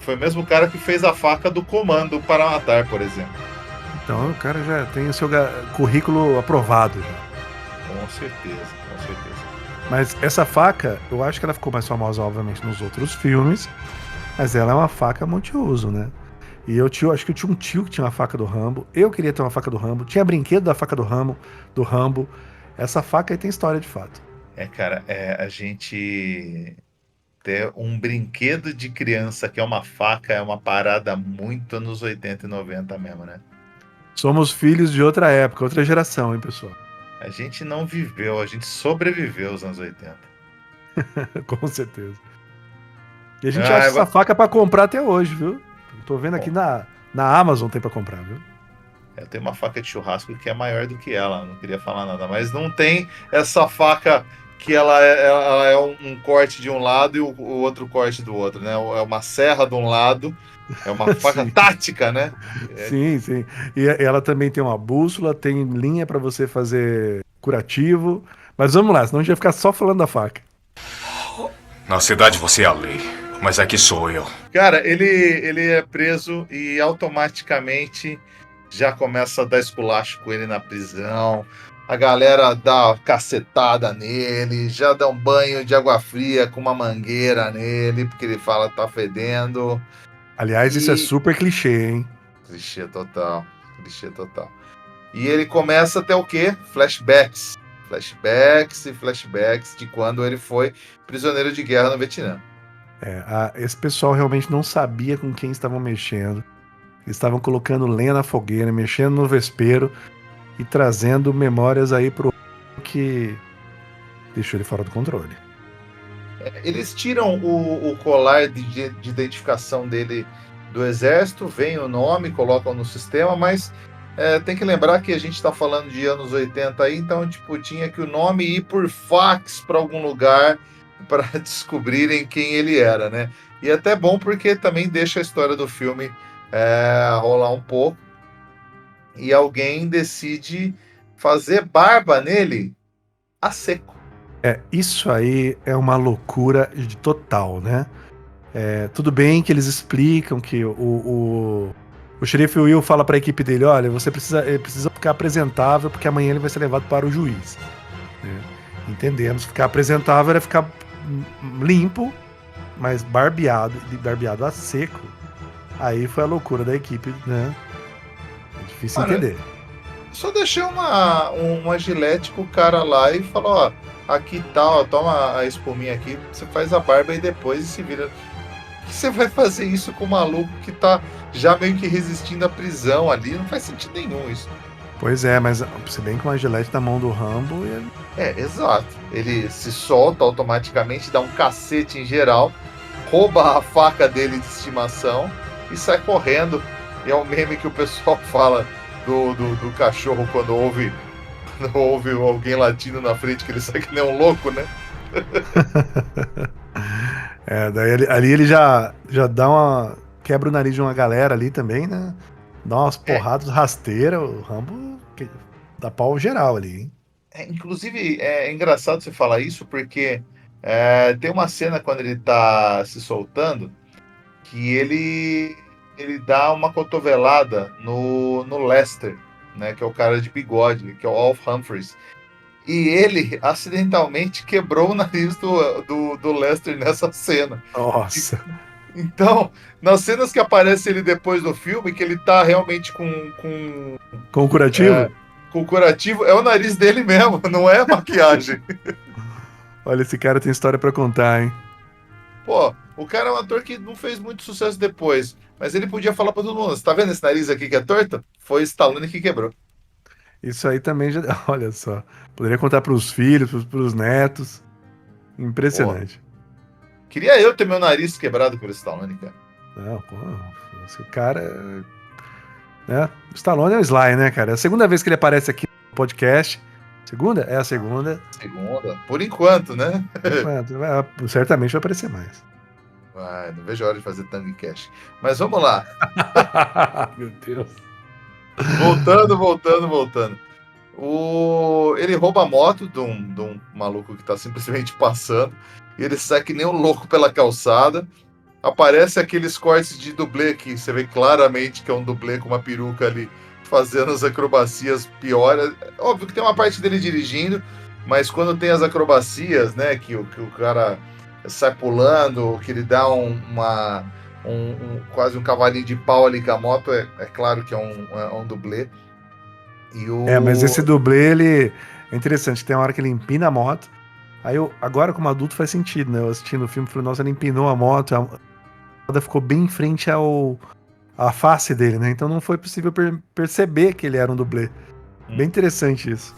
Foi o mesmo cara que fez a faca do Comando para Matar, por exemplo. Então o cara já tem o seu currículo aprovado já. Com certeza, com certeza. Mas essa faca, eu acho que ela ficou mais famosa, obviamente, nos outros filmes, mas ela é uma faca multiuso, né? E acho que eu tinha um tio que tinha uma faca do Rambo. Eu queria ter uma faca do Rambo. Tinha brinquedo da faca do Rambo. Essa faca aí tem história de fato. Cara, a gente ter um brinquedo de criança que é uma faca é uma parada muito anos 80 e 90 mesmo, né? Somos filhos de outra época, outra geração, hein, pessoal? A gente não viveu, a gente sobreviveu aos anos 80. Com certeza. E a gente Ah, acha eu essa vou- faca pra comprar até hoje, viu? Tô vendo aqui Bom, na Amazon tem pra comprar, viu? eu tenho uma faca de churrasco que é maior do que ela, não queria falar nada, mas não tem essa faca que ela é um corte de um lado e o outro corte do outro, né? É uma serra de um lado, é uma faca Sim. tática, né? Sim, sim. E ela também tem uma bússola, tem linha pra você fazer curativo. Mas vamos lá, senão a gente vai ficar só falando da faca. Na cidade você é a lei, mas aqui sou eu. Cara, ele é preso e automaticamente já começa a dar esculacho com ele na prisão. A galera dá uma cacetada nele, já dá um banho de água fria com uma mangueira nele, porque ele fala que tá fedendo. Aliás, isso é E. super clichê, hein? Clichê total. Clichê total. E ele começa a ter o quê? Flashbacks. Flashbacks e flashbacks de quando ele foi prisioneiro de guerra no Vietnã. Esse pessoal realmente não sabia com quem estavam mexendo. Eles estavam colocando lenha na fogueira, mexendo no vespeiro e trazendo memórias aí pro que deixou ele fora do controle. Eles tiram o colar de identificação dele do exército, vem o nome, colocam no sistema, mas tem que lembrar que a gente está falando de anos 80 aí, então tipo, tinha que o nome ir por fax para algum lugar para descobrirem quem ele era, né? E é até bom porque também deixa a história do filme rolar um pouco e alguém decide fazer barba nele a seco. Isso aí é uma loucura de total, né? Tudo bem que eles explicam que o xerife Will fala para a equipe dele, olha, ele precisa ficar apresentável porque amanhã ele vai ser levado para o juiz. Né? Entendemos, ficar apresentável era ficar limpo, mas barbeado a seco. Aí foi a loucura da equipe, né? É difícil Mano, entender. só deixei uma gilete com o cara lá e falou, ó, aqui tá, ó, toma a espuminha aqui, você faz a barba e depois se vira. Por que você vai fazer isso com o maluco que tá já meio que resistindo à prisão ali? Não faz sentido nenhum isso. Pois é, mas se bem com a gilete na mão do Rambo, ele... Exato. Ele se solta automaticamente, dá um cacete em geral, rouba a faca dele de estimação e sai correndo. E é um meme que o pessoal fala do cachorro quando ouve alguém latindo na frente, que ele sai que nem um louco, né? daí ali ele já dá quebra o nariz de uma galera ali também, né? Dá umas porradas rasteiras, o Rambo dá pau geral ali, hein? Inclusive, é engraçado você falar isso, porque tem uma cena quando ele tá se soltando que ele dá uma cotovelada no Lester, né, que é o cara de bigode, que é o Alf Humphreys. E ele acidentalmente quebrou o nariz do Lester nessa cena. Nossa. Então, nas cenas que aparece ele depois do filme, que ele tá realmente com o curativo? Com o curativo, é o nariz dele mesmo, não é maquiagem. Olha, esse cara tem história pra contar, hein? Pô, o cara é um ator que não fez muito sucesso depois, mas ele podia falar pra todo mundo, você tá vendo esse nariz aqui que é torto? Foi Stallone que quebrou. Isso aí também já... Olha só. Poderia contar pros filhos, pros netos. Impressionante. Pô, queria eu ter meu nariz quebrado por Stallone, cara. Não, pô, esse cara... né? O Stallone é o Sly, né, cara? É a segunda vez que ele aparece aqui no podcast. Segunda? É a segunda. Segunda, por enquanto, né? Certamente vai aparecer mais. Vai, não vejo a hora de fazer Tango Cash. Mas vamos lá. Meu Deus. Voltando. Ele rouba a moto de um maluco que tá simplesmente passando. E ele sai que nem um louco pela calçada. Aparece aqueles cortes de dublê que você vê claramente que é um dublê com uma peruca ali fazendo as acrobacias piores. Óbvio que tem uma parte dele dirigindo, mas quando tem as acrobacias, né, que o cara sai pulando, que ele dá quase um cavalinho de pau ali com a moto, é claro que é um dublê. Mas esse dublê, ele é interessante. Tem uma hora que ele empina a moto. Aí agora, como adulto, faz sentido, né? Eu assistindo o filme, falei, nossa, ele empinou a moto, a roda ficou bem em frente à face dele, né? Então não foi possível perceber que ele era um dublê. Bem interessante isso.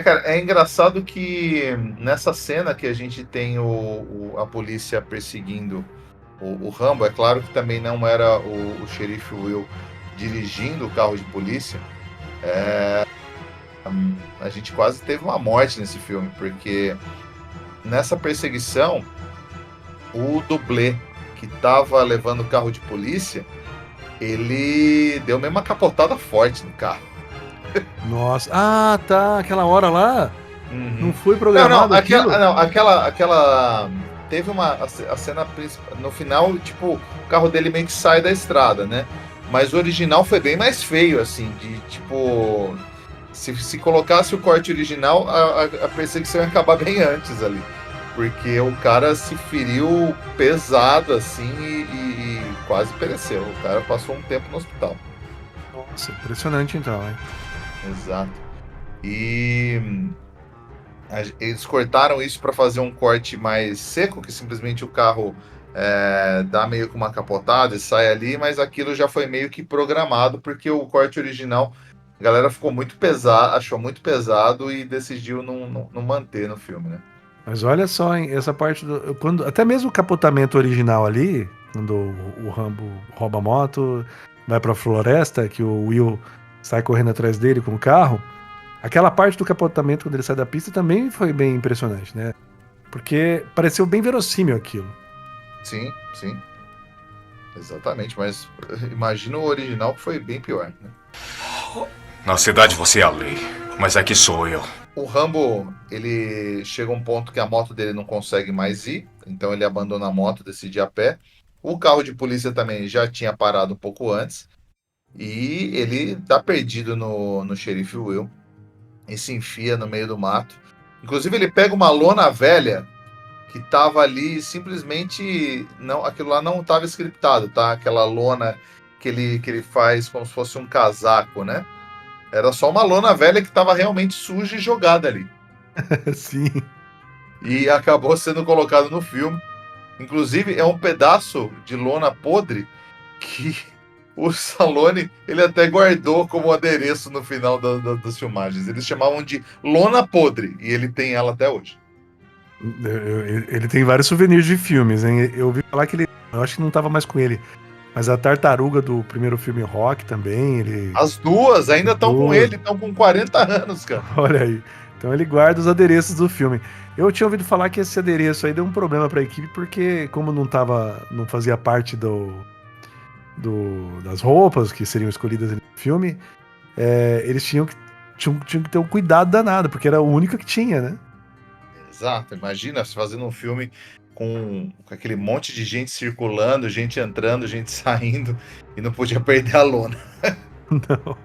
Cara, é engraçado que nessa cena que a gente tem a polícia perseguindo o Rambo, é claro que também não era o xerife Will dirigindo o carro de polícia. A gente quase teve uma morte nesse filme, porque nessa perseguição, o dublê que tava levando o carro de polícia, ele deu mesmo uma capotada forte no carro. Nossa. Ah, tá. Aquela hora lá. Uhum. Não foi programado aquilo? Aquela teve a cena principal. No final, tipo, o carro dele meio que sai da estrada, né? Mas o original foi bem mais feio, assim, de tipo. Se colocasse o corte original, a perseguição ia acabar bem antes ali. Porque o cara se feriu pesado, assim, e quase pereceu. O cara passou um tempo no hospital. Nossa, impressionante então, hein? Exato. E eles cortaram isso para fazer um corte mais seco, que simplesmente o carro dá meio que uma capotada e sai ali, mas aquilo já foi meio que programado, porque o corte original, a galera ficou muito pesado, achou muito pesado e decidiu não manter no filme, né? Mas olha só, hein, essa parte até mesmo o capotamento original ali, quando o Rambo rouba a moto, vai pra floresta, que o Will sai correndo atrás dele com o carro, aquela parte do capotamento quando ele sai da pista também foi bem impressionante, né? Porque pareceu bem verossímil aquilo. Sim. Exatamente, mas imagina o original que foi bem pior, né? Na cidade você é a lei, mas aqui sou eu. O Rambo, ele chega a um ponto que a moto dele não consegue mais ir, então ele abandona a moto, decide ir a pé. O carro de polícia também já tinha parado um pouco antes. E ele tá perdido no xerife Will e se enfia no meio do mato. Inclusive, ele pega uma lona velha que tava ali simplesmente. Não, aquilo lá não tava scriptado, tá? Aquela lona que ele faz como se fosse um casaco, né? Era só uma lona velha que tava realmente suja e jogada ali. Sim. E acabou sendo colocado no filme. Inclusive, é um pedaço de lona podre que o Stallone, ele até guardou como adereço no final das filmagens. Eles chamavam de lona podre, e ele tem ela até hoje. Ele tem vários souvenirs de filmes, hein? Eu ouvi falar que eu acho que não tava mais com ele, mas a tartaruga do primeiro filme Rock também, As duas ainda estão com ele, estão com 40 anos, cara. Olha aí. Então ele guarda os adereços do filme. Eu tinha ouvido falar que esse adereço aí deu um problema pra equipe, porque como não fazia parte das roupas que seriam escolhidas no filme, eles tinham que ter um cuidado danado, porque era o único que tinha, né? Exato, imagina se fazendo um filme com aquele monte de gente circulando, gente entrando, gente saindo, e não podia perder a lona. Não.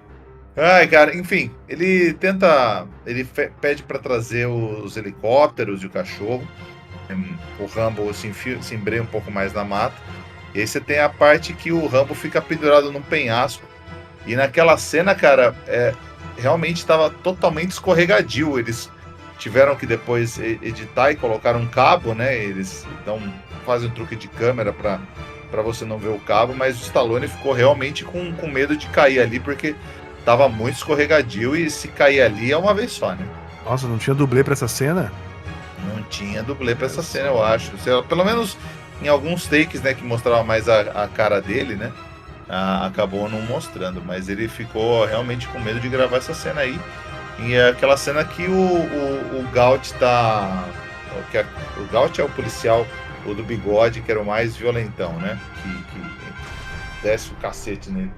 Ai, cara, enfim, ele pede pra trazer os helicópteros e o cachorro. O Rambo se embreia um pouco mais na mata. E aí você tem a parte que o Rambo fica pendurado num penhasco. E naquela cena, cara, realmente estava totalmente escorregadio. Eles tiveram que depois editar e colocar um cabo, né? Eles fazem um truque de câmera para você não ver o cabo, mas o Stallone ficou realmente com medo de cair ali, porque tava muito escorregadio e se cair ali é uma vez só, né? Nossa, não tinha dublê pra essa cena? Não tinha dublê pra essa cena, eu acho. Pelo menos em alguns takes, né, que mostrava mais a cara dele, né? Acabou não mostrando, mas ele ficou realmente com medo de gravar essa cena aí. E é aquela cena que o Gaut tá. O Gaut é o policial, o do bigode, que era o mais violentão, né? Que desce o cacete nele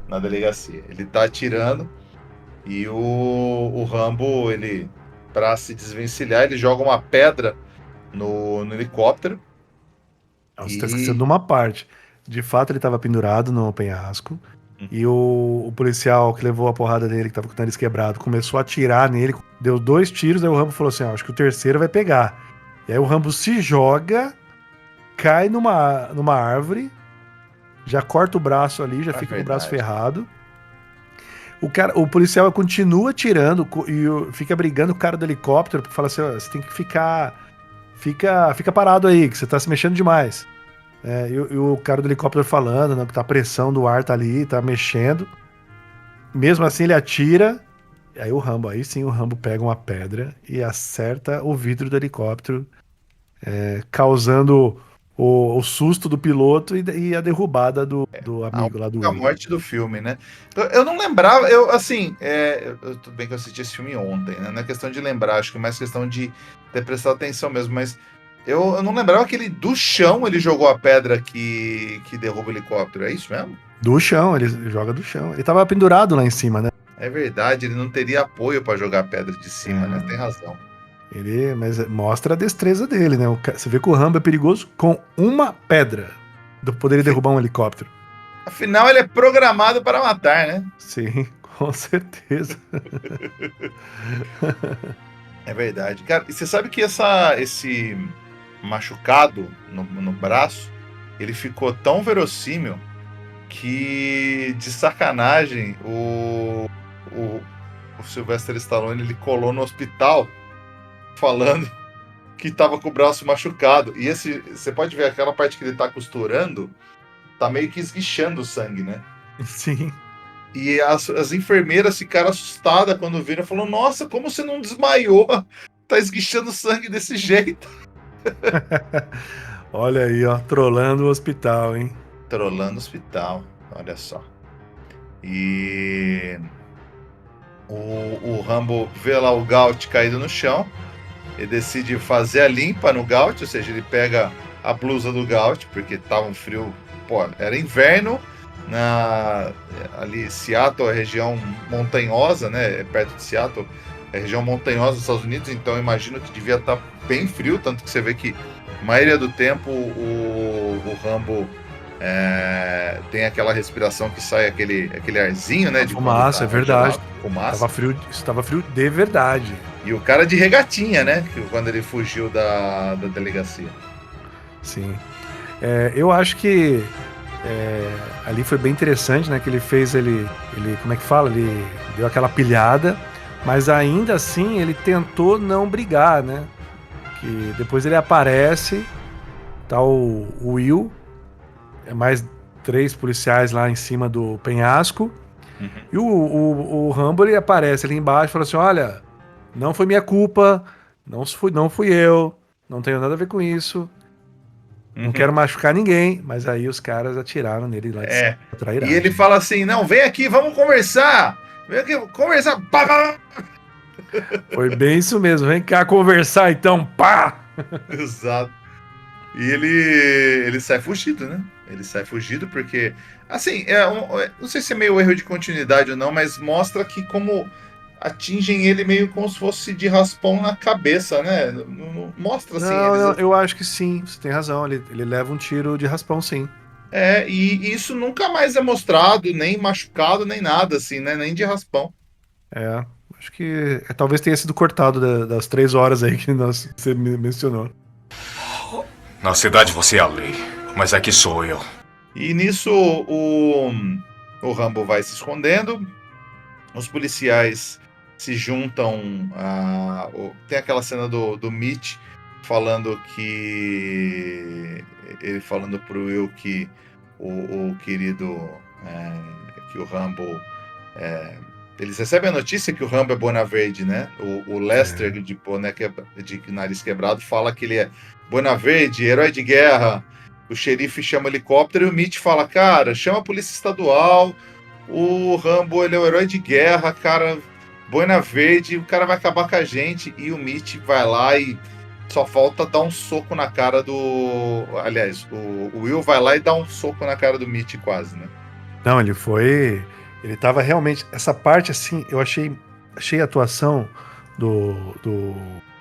na delegacia. Ele tá atirando e o Rambo, ele, pra se desvencilhar, ele joga uma pedra no helicóptero. Você tá esquecendo de uma parte. De fato, ele tava pendurado no penhasco. E o policial que levou a porrada nele, que tava com o nariz quebrado, começou a atirar nele, deu 2 tiros, aí o Rambo falou assim, ó, acho que o terceiro vai pegar. E aí o Rambo se joga, cai numa árvore, já corta o braço ali, já fica com o braço ferrado. O policial continua atirando e fica brigando com o cara do helicóptero, porque fala assim, ó, você tem que fica parado aí, que você tá se mexendo demais. E o cara do helicóptero falando, né, que a pressão do ar tá ali, tá mexendo. Mesmo assim ele atira, aí sim o Rambo pega uma pedra e acerta o vidro do helicóptero, causando o susto do piloto e a derrubada do amigo lá do A Will. morte do filme, né? Eu não lembrava, tudo bem que eu assisti esse filme ontem, né? Não é questão de lembrar, acho que é mais questão de ter prestado atenção mesmo, mas eu não lembrava que ele, do chão, ele jogou a pedra que derruba o helicóptero, é isso mesmo? Do chão, ele joga do chão. Ele tava pendurado lá em cima, né? É verdade, ele não teria apoio para jogar a pedra de cima, né? Tem razão. Mas mostra a destreza dele, né? Você vê que o Rambo é perigoso com uma pedra. Poderia derrubar um helicóptero. Afinal, ele é programado para matar, né? Sim, com certeza. É verdade. Cara, e você sabe que esse machucado no braço, ele ficou tão verossímil que, de sacanagem, o Sylvester Stallone, ele colou no hospital falando que tava com o braço machucado. E você pode ver aquela parte que ele tá costurando, tá meio que esguichando o sangue, né? Sim. E as enfermeiras ficaram assustadas quando viram. Falaram, nossa, como você não desmaiou? Tá esguichando sangue desse jeito. Olha aí, ó, trolando o hospital, hein? Trolando o hospital, olha só. E o Rambo vê lá o Gaut caído no chão. Ele decide fazer a limpa no Gaut, ou seja, ele pega a blusa do Gaut, porque tava um frio. Pô, era inverno. Ali, Seattle é região montanhosa, né? É perto de Seattle, é região montanhosa dos Estados Unidos, então eu imagino que devia estar bem frio, tanto que você vê que a maioria do tempo o Rambo tem aquela respiração que sai aquele arzinho, né? De fumaça, tá, é verdade. Fumaça. Estava frio de verdade. E o cara de regatinha, né? Quando ele fugiu da delegacia. Sim. Eu acho que ali foi bem interessante, né? Que ele fez, ele como é que fala? Ele deu aquela pilhada, mas ainda assim ele tentou não brigar, né? Que depois ele aparece, tá o Will, mais 3 policiais lá em cima do penhasco, e o Rambo, ele aparece ali embaixo e fala assim, olha, não foi minha culpa, não fui eu, não tenho nada a ver com isso. Não quero machucar ninguém, mas aí os caras atiraram nele lá de cima. E ele fala assim, não, vem aqui, vamos conversar. Vem aqui, conversar. Pá! Foi bem isso mesmo, vem cá conversar então, pá! Exato. E ele sai fugido, né? Ele sai fugido porque, assim, não sei se é meio erro de continuidade ou não, mas mostra que como atingem ele meio como se fosse de raspão na cabeça, né? Não mostra assim. Não, eu acho que sim, você tem razão. Ele leva um tiro de raspão, sim. E isso nunca mais é mostrado, nem machucado, nem nada, assim, né? Nem de raspão. Acho que talvez tenha sido cortado das 3 horas aí que você mencionou. Na cidade você é a lei, mas aqui sou eu. E nisso o Rambo vai se escondendo, os policiais se juntam tem aquela cena do Mitch falando que ele falando pro Will que o querido que o Rambo eles recebem a notícia que o Rambo é Boina Verde, né? O Lester de nariz quebrado fala que ele é Boina Verde, herói de guerra. O xerife chama o helicóptero e o Mitch fala, cara, chama a polícia estadual, o Rambo, ele é o herói de guerra, cara, Boina Verde, o cara vai acabar com a gente. E o Mitch vai lá e só falta dar um soco na cara do... Aliás, o Will vai lá e dá um soco na cara do Mitch quase, né? Não, ele tava realmente... Essa parte, assim, eu achei a atuação do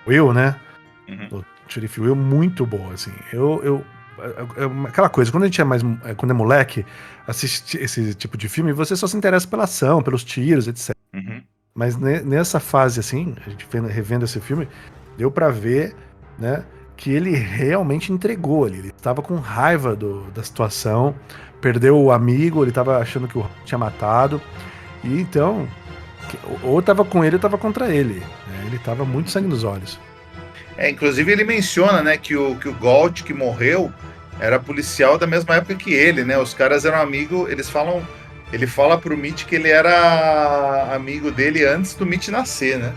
Will, né? Do xerife Will muito boa, assim. aquela coisa, quando a gente quando é moleque, assiste esse tipo de filme, você só se interessa pela ação, pelos tiros, etc. Uhum. Mas nessa fase, assim, a gente revendo esse filme, deu pra ver, né, que ele realmente entregou ali. Ele estava com raiva da situação, perdeu o amigo, ele tava achando que o tinha matado. E então, ou tava com ele ou tava contra ele. Né? Ele tava muito sangue nos olhos. Inclusive ele menciona, né, que o Galt que morreu era policial da mesma época que ele, né? Os caras eram amigos, ele fala pro Mitch que ele era amigo dele antes do Mitch nascer, né?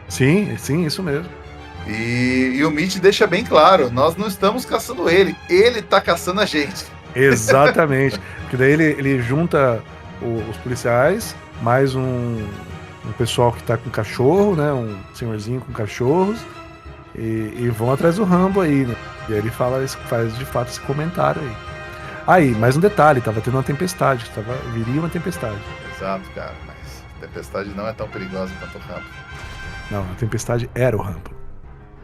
Sim, isso mesmo. E o Mitch deixa bem claro, nós não estamos caçando ele tá caçando a gente. Exatamente. Porque daí ele junta os policiais, mais um pessoal que tá com cachorro, né? Um senhorzinho com cachorros. E vão atrás do Rambo aí, né? E aí ele faz de fato esse comentário aí. Aí, mais um detalhe, tava tendo uma tempestade, viria uma tempestade. Exato, cara, mas a tempestade não é tão perigosa quanto o Rambo. Não, a tempestade era o Rambo.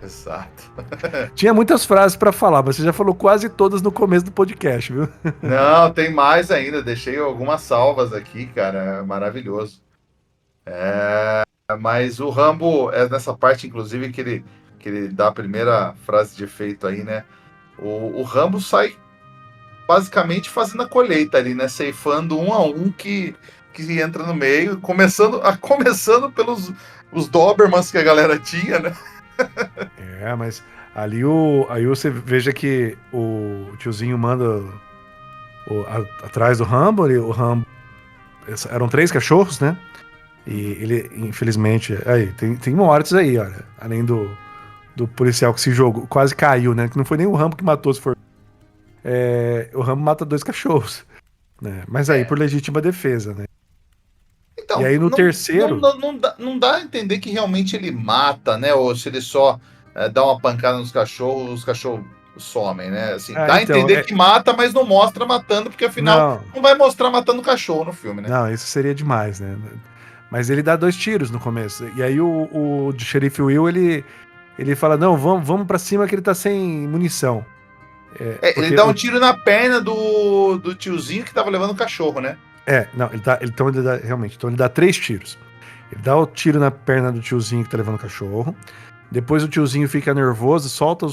Exato. Tinha muitas frases pra falar, mas você já falou quase todas no começo do podcast, viu? Não, tem mais ainda, deixei algumas salvas aqui, cara, é maravilhoso. Mas o Rambo, nessa parte, inclusive, que ele dá a primeira frase de efeito aí, né? O Rambo sai basicamente fazendo a colheita ali, né? Ceifando um a um que entra no meio, começando pelos os Dobermans que a galera tinha, né? Mas aí você veja que o tiozinho manda atrás do Rambo, o Rambo. Eram 3 cachorros, né? E ele, infelizmente. Aí, tem mortes aí, olha. Além do policial que se jogou, quase caiu, né? Que não foi nem o Rambo que matou, se for. O Rambo mata 2 cachorros. Né? Mas aí, por legítima defesa, né? Então, e aí no terceiro. Não dá a entender que realmente ele mata, né? Ou se ele só dá uma pancada nos cachorros, os cachorros somem, né? Assim, dá a entender que mata, mas não mostra matando, porque afinal não vai mostrar matando o cachorro no filme, né? Não, isso seria demais, né? Mas ele dá 2 tiros no começo. E aí o xerife Will, ele fala, não, vamos pra cima que ele tá sem munição. Ele dá um tiro na perna do tiozinho que tava levando o cachorro, né? Não, realmente, então ele dá 3 tiros. Ele dá o tiro na perna do tiozinho que tá levando o cachorro. Depois o tiozinho fica nervoso, solta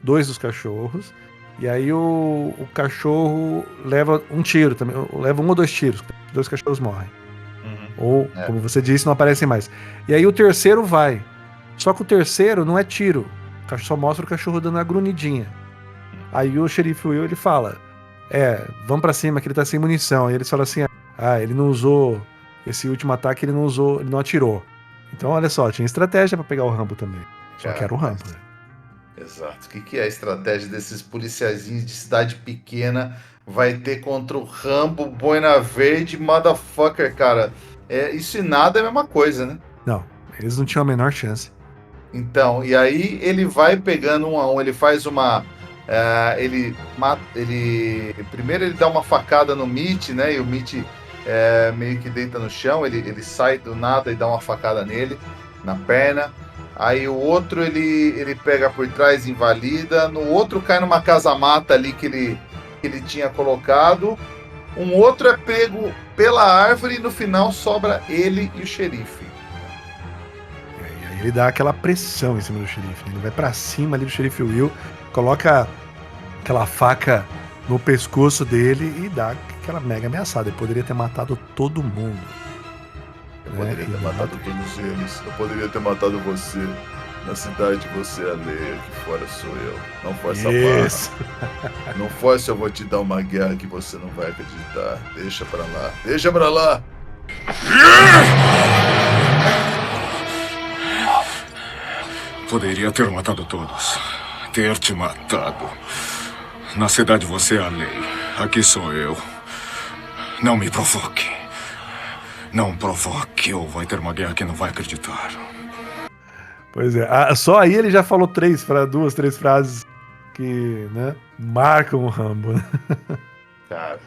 2 dos cachorros. E aí o cachorro leva um tiro também. Leva 1 ou 2 tiros. 2 cachorros morrem. Ou, como você disse, não aparecem mais. E aí o terceiro vai. Só que o terceiro não é tiro. Só mostra o cachorro dando a grunidinha. Aí o xerife Will, ele fala, vamos pra cima que ele tá sem munição. E eles falam assim, ele não usou, esse último ataque ele não atirou. Então olha só, tinha estratégia pra pegar o Rambo também. Só que era o Rambo, né? Exato. O que é a estratégia desses policiaizinhos de cidade pequena vai ter contra o Rambo, Boina Verde, motherfucker, cara? Isso e nada é a mesma coisa, né? Não, eles não tinham a menor chance. Então, e aí ele vai pegando 1 a 1, ele faz uma... primeiro ele dá uma facada no Mitch, né? E o Mitch meio que deita no chão, ele sai do nada e dá uma facada nele, na perna. Aí o outro ele pega por trás, invalida. No outro cai numa casa-mata ali que ele tinha colocado. Um outro é pego pela árvore e no final sobra ele e o xerife. E aí ele dá aquela pressão em cima do xerife. Ele vai pra cima ali do xerife Will, coloca aquela faca no pescoço dele e dá aquela mega ameaçada. Ele poderia ter matado todo mundo. Eu poderia ter matado todos eles. Eu poderia ter matado você. Na cidade você é a lei, aqui fora sou eu. Não força a barra. Não força, eu vou te dar uma guerra que você não vai acreditar. Deixa pra lá. Deixa pra lá. Poderia ter matado todos. Ter te matado. Na cidade você é a lei. Aqui sou eu. Não me provoque. Não provoque ou vai ter uma guerra que não vai acreditar. Pois é. Só aí ele já falou 2, 3 frases que, né, marcam o Rambo. Cara,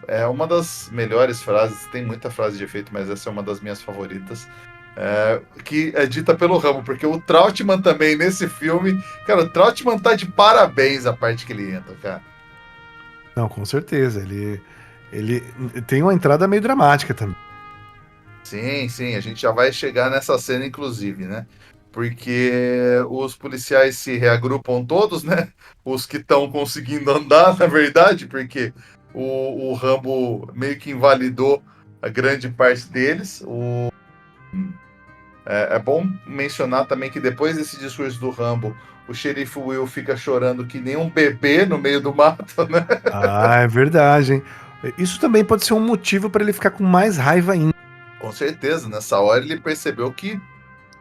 é uma das melhores frases. Tem muita frase de efeito, mas essa é uma das minhas favoritas. que é dita pelo Rambo, porque o Trautmann também nesse filme, cara, o Trautmann tá de parabéns a parte que ele entra, cara. Não, com certeza. Ele tem uma entrada meio dramática também. Sim, a gente já vai chegar nessa cena, inclusive, né? Porque os policiais se reagrupam todos, né? Os que estão conseguindo andar, na verdade, porque o Rambo meio que invalidou a grande parte deles. É bom mencionar também que depois desse discurso do Rambo, o xerife Will fica chorando que nem um bebê no meio do mato, né? Ah, é verdade, hein? Isso também pode ser um motivo para ele ficar com mais raiva ainda. Com certeza, nessa hora ele percebeu que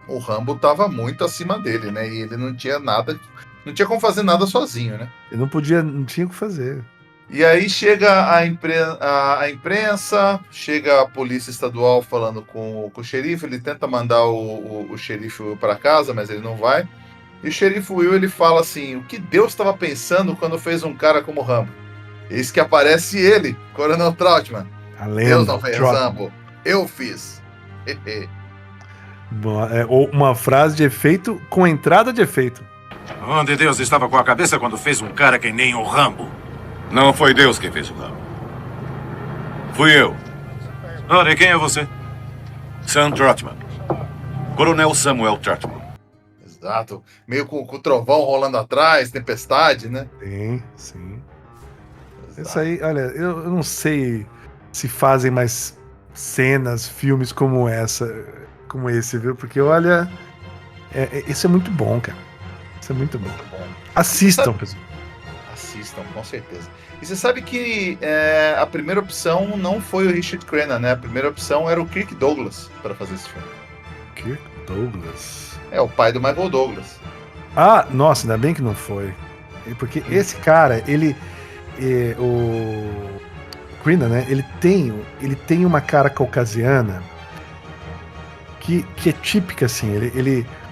o Rambo estava muito acima dele, né? E ele não tinha nada, não tinha como fazer nada sozinho, né? Ele não tinha o que fazer. E aí chega a imprensa, chega a polícia estadual falando com o xerife, ele tenta mandar o xerife Will para casa, mas ele não vai. E o xerife Will, ele fala assim, o que Deus estava pensando quando fez um cara como Rambo? Eis que aparece ele, Coronel Trautmann. A Deus lenda. não fez Trautmann. Rambo, eu fiz. Ou uma frase de efeito com entrada de efeito. Onde Deus estava com a cabeça quando fez um cara que nem o Rambo? Não foi Deus quem fez o Rambo. Fui eu, Ora, e quem é você? Sam Trautmann. Coronel Samuel Trautmann. Exato, meio com o trovão rolando atrás, tempestade, né? Sim. Exato. Isso aí, olha, eu não sei se fazem mais cenas, filmes como esse, viu? Porque, olha, isso é muito bom, cara. Isso é muito bom. Muito bom. Assistam, pessoal. Assistam, com certeza. E você sabe que a primeira opção não foi o Richard Crenna, né? A primeira opção era o Kirk Douglas para fazer esse filme. Kirk Douglas. É o pai do Michael Douglas. Ah, nossa, ainda bem que não foi. Porque esse cara, o Crenna, né? Ele tem uma cara caucasiana que é típica, assim.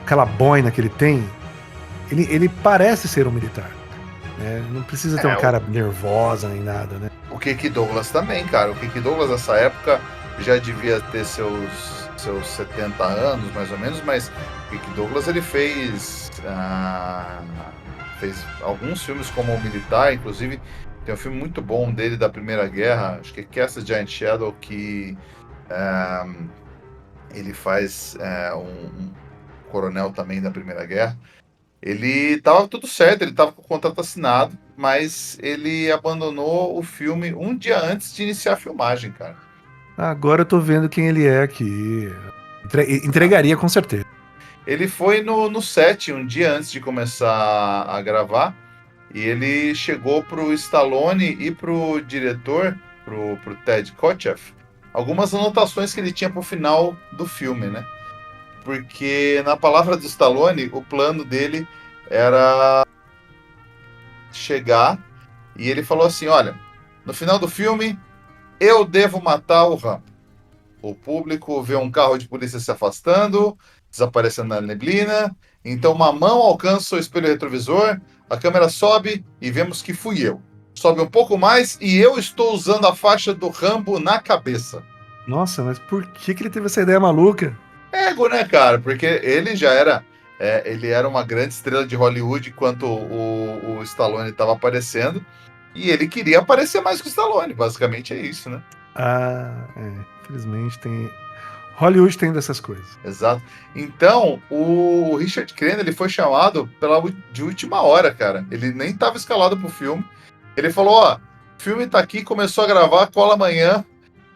Aquela boina que ele tem, ele parece ser um militar. Né? Não precisa ter uma cara nervosa nem nada, né? O Kirk Douglas também, cara. O Kirk Douglas nessa época já devia ter seus 70 anos, mais ou menos, mas o Kirk Douglas ele fez alguns filmes como militar, inclusive tem um filme muito bom dele da Primeira Guerra, acho que é Cast a Giant Shadow, que ele faz um coronel também da Primeira Guerra. Ele tava tudo certo, ele tava com o contrato assinado, mas ele abandonou o filme um dia antes de iniciar a filmagem, cara. Agora eu tô vendo quem ele é aqui. Entregaria com certeza. Ele foi no set um dia antes de começar a gravar e ele chegou pro Stallone e pro diretor, pro Ted Kotcheff, algumas anotações que ele tinha pro final do filme, né? Porque na palavra do Stallone, o plano dele era chegar e ele falou assim, olha, no final do filme eu devo matar o Rambo. O público vê um carro de polícia se afastando, desaparecendo na neblina, então uma mão alcança o espelho retrovisor, a câmera sobe e vemos que fui eu. Sobe um pouco mais e eu estou usando a faixa do Rambo na cabeça. Nossa, mas por que ele teve essa ideia maluca? Ego, né, cara? Porque ele já era... ele era uma grande estrela de Hollywood enquanto o Stallone estava aparecendo. E ele queria aparecer mais que o Stallone. Basicamente é isso, né? Infelizmente tem... Hollywood tem dessas coisas. Exato. Então, o Richard Crenna, ele foi chamado de última hora, cara. Ele nem estava escalado pro filme. Ele falou, ó, o filme tá aqui, começou a gravar, cola amanhã.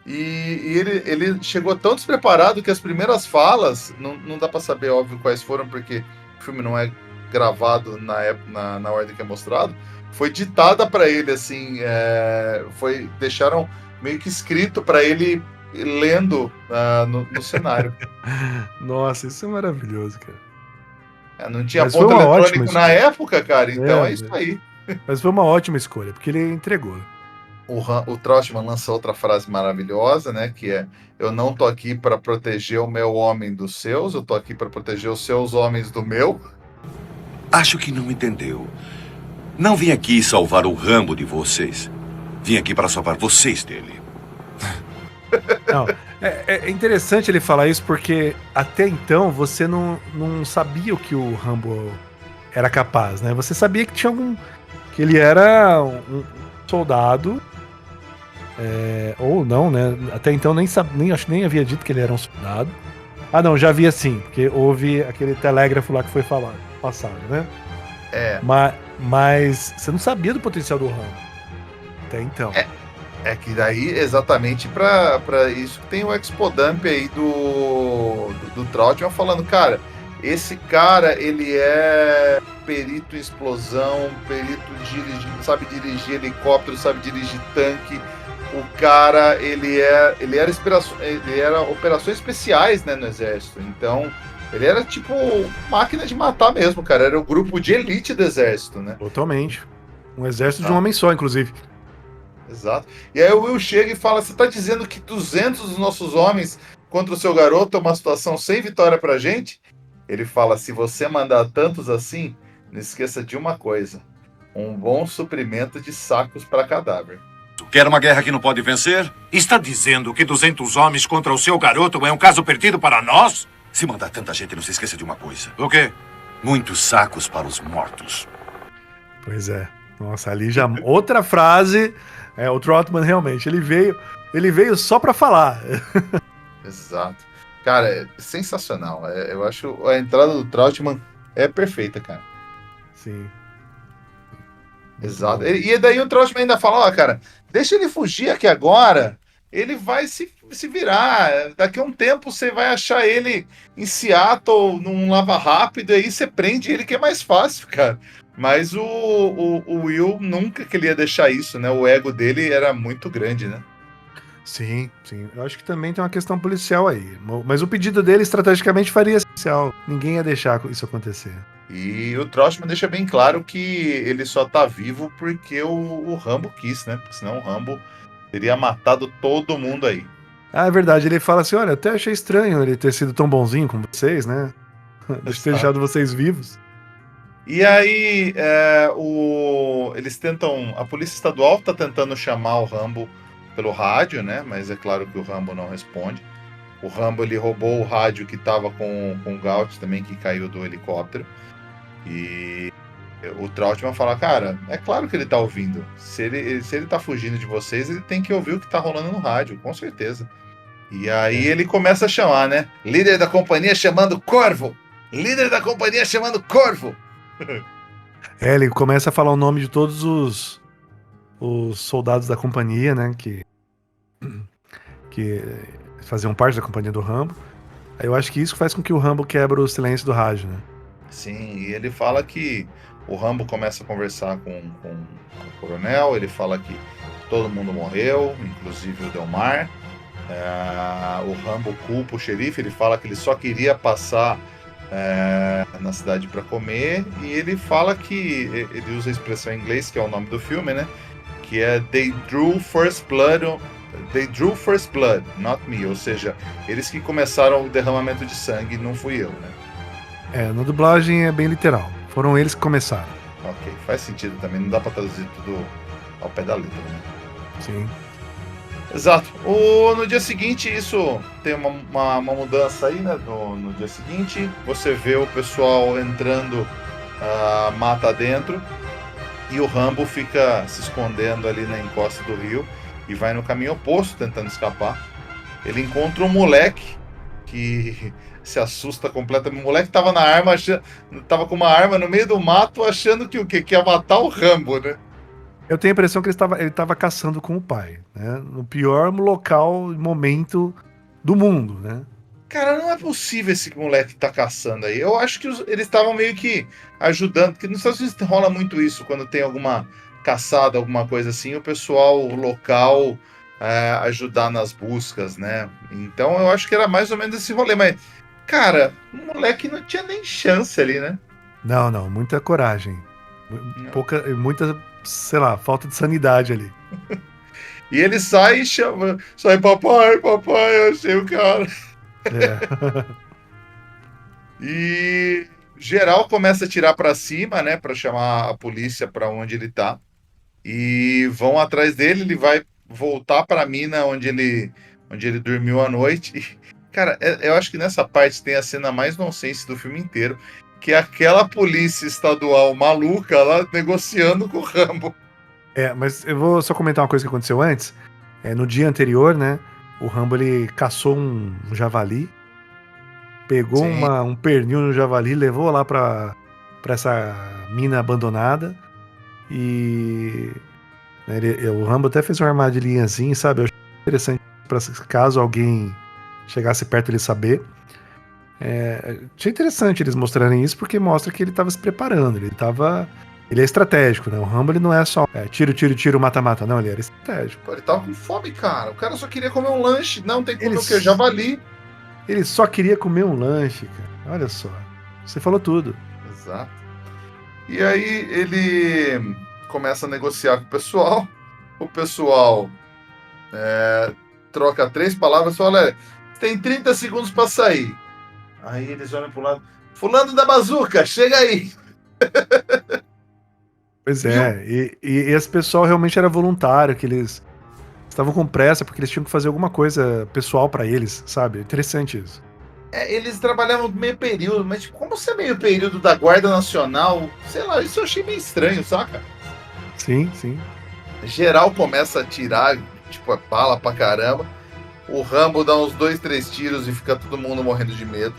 E ele chegou tão despreparado que as primeiras falas, não dá para saber, óbvio, quais foram, porque o filme não é gravado na ordem que é mostrado, foi ditada para ele, assim, deixaram meio que escrito para ele lendo no cenário. Nossa, isso é maravilhoso, cara. Não tinha Mas ponto foi uma eletrônico ótima na escolha. época, cara, então é isso aí. Mas foi uma ótima escolha, porque ele entregou. O Trautmann lança outra frase maravilhosa, né? Que é: eu não tô aqui para proteger o meu homem dos seus, eu tô aqui para proteger os seus homens do meu. Acho que não entendeu. Não vim aqui salvar o Rambo de vocês. Vim aqui para salvar vocês dele. Não, é interessante ele falar isso porque até então você não sabia o que o Rambo era capaz, né? Você sabia que tinha que ele era um soldado, ou não, né? Até então acho que nem havia dito que ele era um soldado. Ah, não, já havia sim, porque houve aquele telégrafo lá que foi passado, né? Mas você não sabia do potencial do Rambo até então. É que daí, exatamente pra isso que tem o Expodump aí do Trautmann falando, cara, esse cara, ele é perito em explosão, perito sabe dirigir helicóptero, sabe dirigir tanque. O cara, ele era operações especiais, né, no exército. Então, ele era tipo máquina de matar mesmo, cara. Era o grupo de elite do exército, né? Totalmente. Um exército de um homem só, inclusive. Exato. E aí o Will chega e fala: você tá dizendo que 200 dos nossos homens contra o seu garoto é uma situação sem vitória pra gente? Ele fala: se você mandar tantos assim, não esqueça de uma coisa: um bom suprimento de sacos para cadáver. Quer uma guerra que não pode vencer? Está dizendo que 200 homens contra o seu garoto é um caso perdido para nós? Se mandar tanta gente, não se esqueça de uma coisa: O quê? muitos sacos para os mortos. Pois é. Nossa, ali já outra frase. O Trautmann realmente, ele veio só pra falar. Exato. Cara, é sensacional. Eu acho a entrada do Trautmann é perfeita, cara. Sim. Exato. E daí o Trautmann ainda fala: ó, cara, deixa ele fugir aqui agora. Ele vai se virar. Daqui a um tempo você vai achar ele em Seattle, num lava rápido, aí você prende ele, que é mais fácil, cara. Mas o Will nunca queria deixar isso, né? O ego dele era muito grande, né? Sim, sim. Eu acho que também tem uma questão policial aí. Mas o pedido dele estrategicamente faria essencial. Ninguém ia deixar isso acontecer. E o Trautmann deixa bem claro que ele só tá vivo porque o Rambo quis, né? Porque senão o Rambo teria matado todo mundo aí. Ah, é verdade. Ele fala assim: olha, até achei estranho ele ter sido tão bonzinho com vocês, né? De ter deixado vocês vivos. E aí, eles tentam. A polícia estadual tá tentando chamar o Rambo pelo rádio, né? Mas é claro que o Rambo não responde. O Rambo, ele roubou o rádio que tava com o Gaut também, que caiu do helicóptero. E o Trautmann fala: cara, é claro que ele tá ouvindo. Se ele tá fugindo de vocês, ele tem que ouvir o que tá rolando no rádio, com certeza. E aí ele começa a chamar, né? Líder da companhia chamando Corvo! Líder da companhia chamando Corvo! Ele começa a falar o nome de todos os soldados da companhia, né? Que faziam parte da companhia do Rambo. Aí eu acho que isso faz com que o Rambo quebra o silêncio do rádio, né? Sim, e ele fala que o Rambo começa a conversar com o coronel, ele fala que todo mundo morreu, inclusive o Delmar. O Rambo culpa o xerife, ele fala que ele só queria passar na cidade para comer, e ele fala que ele usa a expressão em inglês, que é o nome do filme, né? Que é They drew first blood, not me. Ou seja, eles que começaram o derramamento de sangue, não fui eu, né? Na dublagem é bem literal. Foram eles que começaram. Ok, faz sentido também, não dá para traduzir tudo ao pé da letra, né? Sim. Exato. No dia seguinte, isso tem uma mudança aí, né? No dia seguinte, você vê o pessoal entrando mata dentro, e o Rambo fica se escondendo ali na encosta do rio e vai no caminho oposto tentando escapar. Ele encontra um moleque que se assusta completamente. O moleque tava tava com uma arma no meio do mato, achando que o quê? Que ia matar o Rambo, né? Eu tenho a impressão que ele tava caçando com o pai, né? No pior local e momento do mundo, né? Cara, não é possível esse moleque tá caçando aí. Eu acho que eles estavam meio que ajudando, porque nos Estados Unidos rola muito isso, quando tem alguma caçada, alguma coisa assim, o pessoal local ajudar nas buscas, né? Então eu acho que era mais ou menos esse rolê, mas, cara, o moleque não tinha nem chance ali, né? Não, muita coragem. Muita, sei lá, falta de sanidade ali. E ele sai e chama, papai, eu achei o cara. E geral começa a tirar pra cima, né, pra chamar a polícia pra onde ele tá. E vão atrás dele, ele vai voltar pra mina onde ele onde ele dormiu à noite. E, cara, eu acho que nessa parte tem a cena mais nonsense do filme inteiro, que é aquela polícia estadual maluca lá negociando com o Rambo. Mas eu vou só comentar uma coisa que aconteceu antes. No dia anterior, né? O Rambo ele caçou um javali, pegou Sim. um pernil no javali, levou lá pra essa mina abandonada e né, o Rambo até fez uma armadilhinha assim, sabe? Eu achei interessante pra caso alguém chegasse perto ele saber. Achei interessante eles mostrarem isso porque mostra que ele tava se preparando, ele é estratégico, né? O Rambo ele não é só tiro, mata-mata, não, ele era estratégico. Pô, ele tava com fome, cara. O cara só queria comer um lanche. Não, tem que comer Ele- o quê? Javali. Ele só queria comer um lanche, cara. Olha só. Você falou tudo. Exato. E aí ele começa a negociar com o pessoal. O pessoal troca 3 palavras e fala: olha, tem 30 segundos pra sair. Aí eles olham pro lado. Fulano da bazuca, chega aí. Pois é. E esse pessoal realmente era voluntário, que eles estavam com pressa porque eles tinham que fazer alguma coisa pessoal pra eles, sabe? Interessante isso. Eles trabalhavam meio período, mas tipo, como ser meio período da Guarda Nacional? Sei lá, isso eu achei meio estranho, saca? Sim, sim. Geral começa a tirar, tipo, é bala pra caramba. O Rambo dá uns 2, 3 tiros e fica todo mundo morrendo de medo.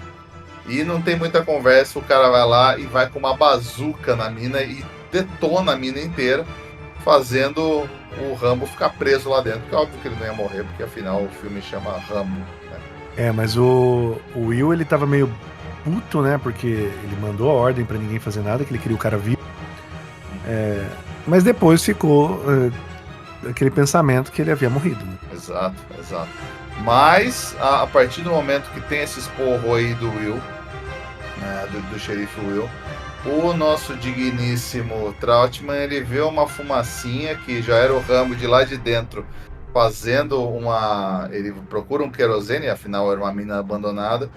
E não tem muita conversa, o cara vai lá e vai com uma bazuca na mina e detona a mina inteira, fazendo o Rambo ficar preso lá dentro. Que é óbvio que ele não ia morrer, porque afinal o filme chama Rambo, né? Mas o Will, ele tava meio puto, né? Porque ele mandou a ordem pra ninguém fazer nada, que ele queria o cara vivo. Mas depois ficou aquele pensamento que ele havia morrido, né? Exato, exato. Mas, a partir do momento que tem esse esporro aí do Will, né, do xerife Will, o nosso digníssimo Trautmann, ele vê uma fumacinha que já era o Rambo de lá de dentro, fazendo uma... Ele procura um querosene, afinal era uma mina abandonada,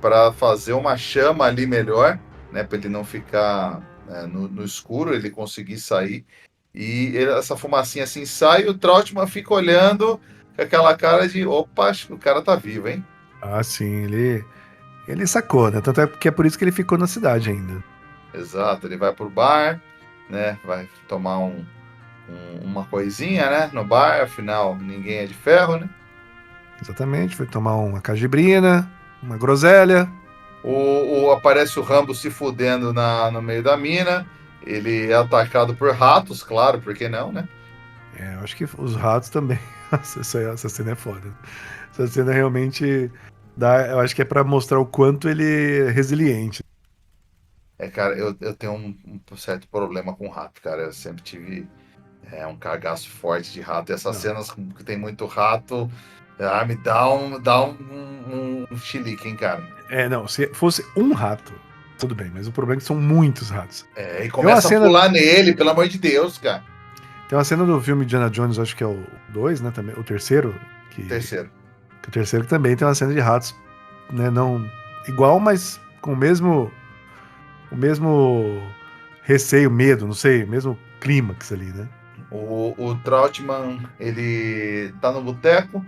para fazer uma chama ali melhor, né, para ele não ficar no escuro, ele conseguir sair. E essa fumacinha assim sai, e o Trautmann fica olhando com aquela cara de, opa, acho que o cara tá vivo, hein? Ah, sim, ele sacou, né? Tanto é que é por isso que ele ficou na cidade ainda. Exato, ele vai pro bar, né? Vai tomar uma coisinha, né? No bar, afinal, ninguém é de ferro, né? Exatamente, foi tomar uma cajibrina, uma groselha. Aparece o Rambo se fudendo no meio da mina. Ele é atacado por ratos, claro, por que não, né? Eu acho que os ratos também. Essa cena é foda. Essa cena realmente eu acho que é pra mostrar o quanto ele é resiliente. Cara, eu tenho um certo problema com rato, cara. Eu sempre tive um cagaço forte de rato. E essas cenas que tem muito rato, me dá um chilique, hein, cara. Não, se fosse um rato, tudo bem, mas o problema é que são muitos ratos. E começa a pular nele, pelo amor de Deus, cara. Tem uma cena do filme Indiana Jones, acho que é o 2, né, também, o terceiro. Terceiro. O terceiro que também tem uma cena de ratos, né, não igual, mas com o mesmo receio, medo, não sei, mesmo clímax ali, né? O Trautmann, ele tá no boteco,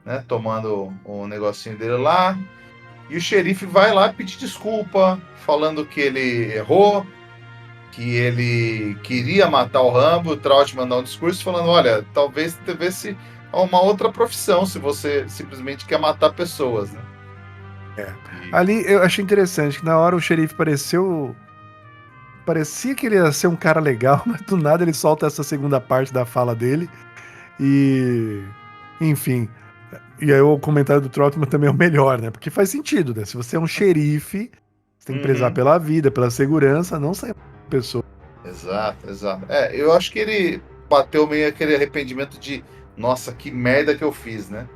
né, tomando o negocinho dele lá, e o xerife vai lá pedir desculpa, falando que ele errou, que ele queria matar o Rambo. O Trautmann dá um discurso falando, olha, talvez devesse uma outra profissão se você simplesmente quer matar pessoas, né? Ali eu achei interessante que na hora o xerife parecia que ele ia ser um cara legal, mas do nada ele solta essa segunda parte da fala dele e enfim, e aí o comentário do Trautmann também é o melhor, né? Porque faz sentido, né? Se você é um xerife, você tem que prezar pela vida, pela segurança, não sair pessoa. Exato. Eu acho que ele bateu meio aquele arrependimento de, nossa, que merda que eu fiz, né?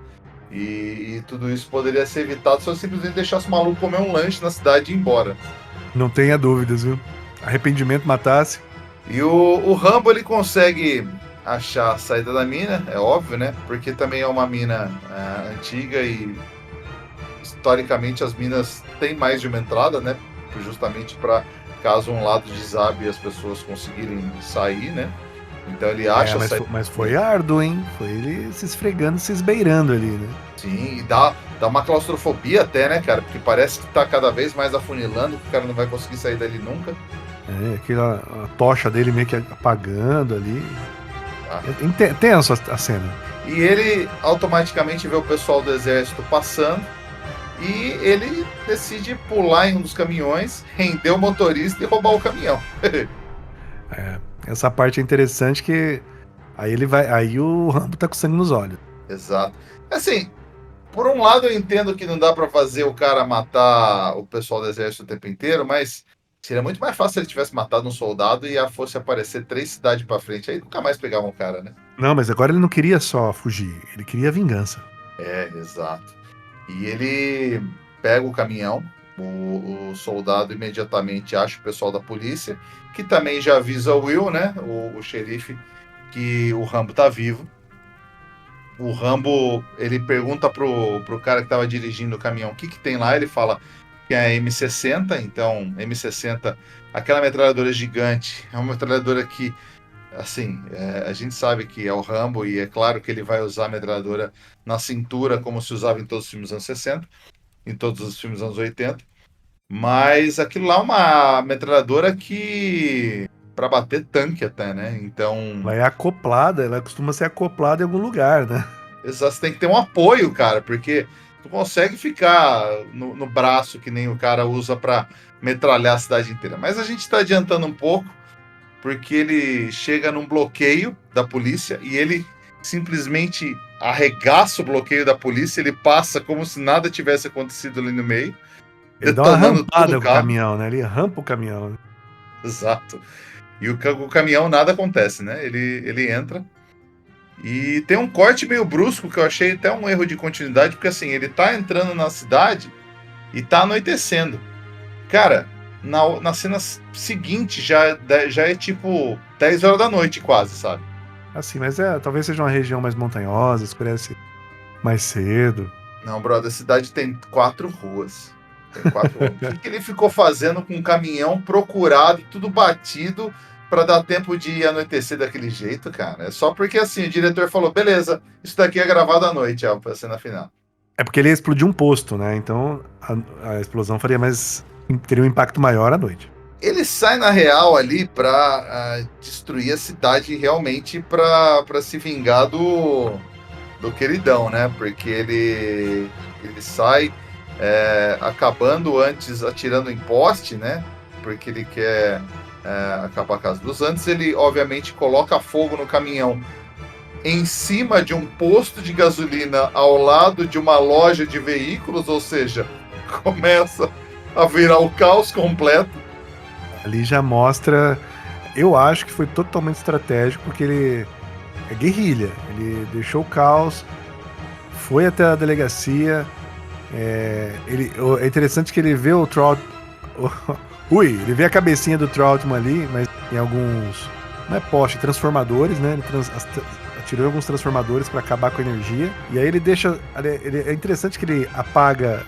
E tudo isso poderia ser evitado se eu simplesmente deixasse o maluco comer um lanche na cidade e ir embora. Não tenha dúvidas, viu? Arrependimento matasse. E o Rambo, ele consegue achar a saída da mina, é óbvio, né? Porque também é uma mina antiga e historicamente as minas têm mais de uma entrada, né? Justamente para caso um lado desabe as pessoas conseguirem sair, né? Então ele acha mas foi árduo, hein? Foi ele se esfregando, se esbeirando ali, né? Sim, e dá uma claustrofobia até, né, cara? Porque parece que tá cada vez mais afunilando, que o cara não vai conseguir sair dali nunca. A tocha dele meio que apagando ali. Ah. É tenso a cena. E ele automaticamente vê o pessoal do exército passando e ele decide pular em um dos caminhões, render o motorista e roubar o caminhão. Essa parte é interessante que aí o Rambo tá com sangue nos olhos. Exato. Assim, por um lado eu entendo que não dá pra fazer o cara matar o pessoal do exército o tempo inteiro, mas seria muito mais fácil se ele tivesse matado um soldado e fosse aparecer 3 cidades pra frente. Aí nunca mais pegavam o cara, né? Não, mas agora ele não queria só fugir, ele queria vingança. Exato. E ele pega o caminhão, o soldado imediatamente acha o pessoal da polícia, que também já avisa o Will, né, o xerife, que o Rambo tá vivo. O Rambo, ele pergunta pro cara que tava dirigindo o caminhão o que tem lá, ele fala que é a M60, então M60, aquela metralhadora gigante, é uma metralhadora que, assim, a gente sabe que é o Rambo e é claro que ele vai usar a metralhadora na cintura como se usava em todos os filmes dos anos 60, em todos os filmes dos anos 80, mas aquilo lá é uma metralhadora que para bater tanque até, né? Então, Ela é acoplada, ela costuma ser acoplada em algum lugar, né? você tem que ter um apoio, cara, porque tu consegue ficar no braço que nem o cara usa para metralhar a cidade inteira. Mas a gente está adiantando um pouco, porque ele chega num bloqueio da polícia e ele simplesmente arregaça o bloqueio da polícia, ele passa como se nada tivesse acontecido ali no meio, Ele dá uma detonando todo rampada o com o carro. caminhão, né? Ele rampa o caminhão, né? Exato. E o caminhão nada acontece, né? Ele entra e tem um corte meio brusco que eu achei até um erro de continuidade, porque assim, ele tá entrando na cidade e tá anoitecendo. Cara, na cena seguinte já é tipo 10 horas da noite quase, sabe? Assim, mas talvez seja uma região mais montanhosa, escurece mais cedo. Não, brother, a cidade tem 4 ruas. Tem 4 ruas. O que ele ficou fazendo com um caminhão procurado, tudo batido, pra dar tempo de anoitecer daquele jeito, cara? É só porque assim, o diretor falou: beleza, isso daqui é gravado à noite, pra cena final. É porque ele ia explodir um posto, né? Então a explosão teria um impacto maior à noite. Ele sai na real ali pra destruir a cidade realmente pra se vingar do queridão, né? Porque ele sai acabando antes, atirando em poste, né? Porque ele quer acabar com as luzes. Antes ele, obviamente, coloca fogo no caminhão em cima de um posto de gasolina ao lado de uma loja de veículos, ou seja, começa a virar o caos completo. Ali já mostra... Eu acho que foi totalmente estratégico, porque ele é guerrilha. Ele deixou o caos, foi até a delegacia. É interessante que ele vê o Trout... ele vê a cabecinha do Troutman ali, mas em alguns... Não é poste, transformadores, né? Ele atirou alguns transformadores para acabar com a energia. E aí ele deixa... É interessante que ele apaga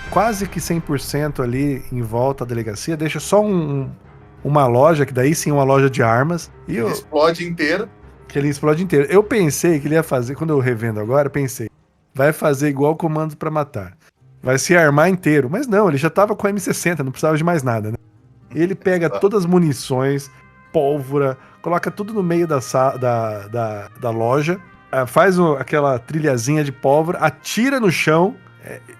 quase que 100% ali em volta da delegacia, deixa só uma loja, que daí sim é uma loja de armas. E ele explode inteiro. Que ele explode inteiro. Eu pensei que ele ia fazer, quando eu revendo agora, pensei, vai fazer igual Comandos para Matar. Vai se armar inteiro. Mas não, ele já tava com a M60, não precisava de mais nada, né? Ele pega todas as munições, pólvora, coloca tudo no meio da loja, faz aquela trilhazinha de pólvora, atira no chão,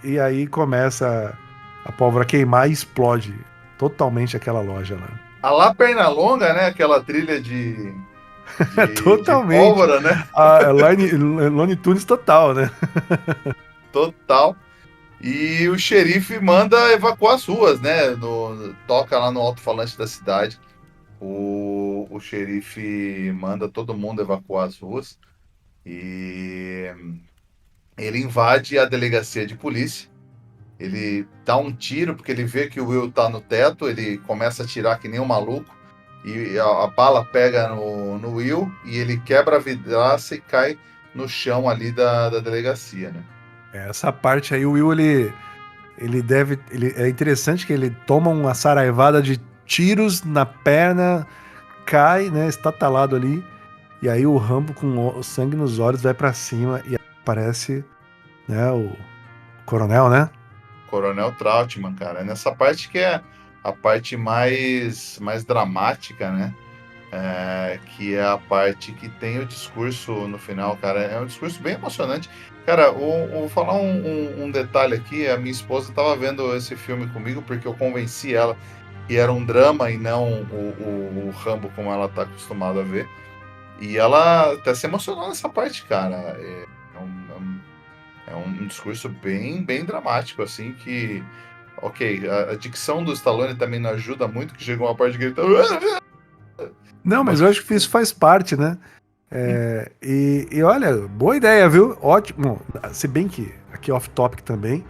e aí começa a pólvora a queimar e explode totalmente aquela loja lá. A lá Pernalonga, né? Aquela trilha de totalmente. De pólvora, né? A Looney Tunes total, né? Total. E o xerife manda evacuar as ruas, né? Toca lá no alto-falante da cidade. O xerife manda todo mundo evacuar as ruas. E ele invade a delegacia de polícia. Ele dá um tiro, porque ele vê que o Will tá no teto. Ele começa a atirar que nem um maluco. E a bala pega no Will. E ele quebra a vidraça e cai no chão ali da delegacia, né? Essa parte aí, o Will, é interessante que ele toma uma saraivada de tiros na perna, cai, né, estatalado ali, E aí o Rambo com o sangue nos olhos vai pra cima e aparece, né, o coronel, né? Coronel Trautmann, cara. É nessa parte que é a parte mais dramática, né? Que é a parte que tem o discurso no final, cara. É um discurso bem emocionante. Cara, vou falar um detalhe aqui. A minha esposa estava vendo esse filme comigo porque eu convenci ela que era um drama e não o Rambo como ela está acostumada a ver. E ela até se emocionou nessa parte, cara. É um discurso bem dramático, assim, que... Ok, a dicção do Stallone também não ajuda muito, que chegou uma parte gritando... Não, mas eu acho que isso faz parte, né? E olha, boa ideia, viu? Ótimo. Se bem que, aqui off-topic também,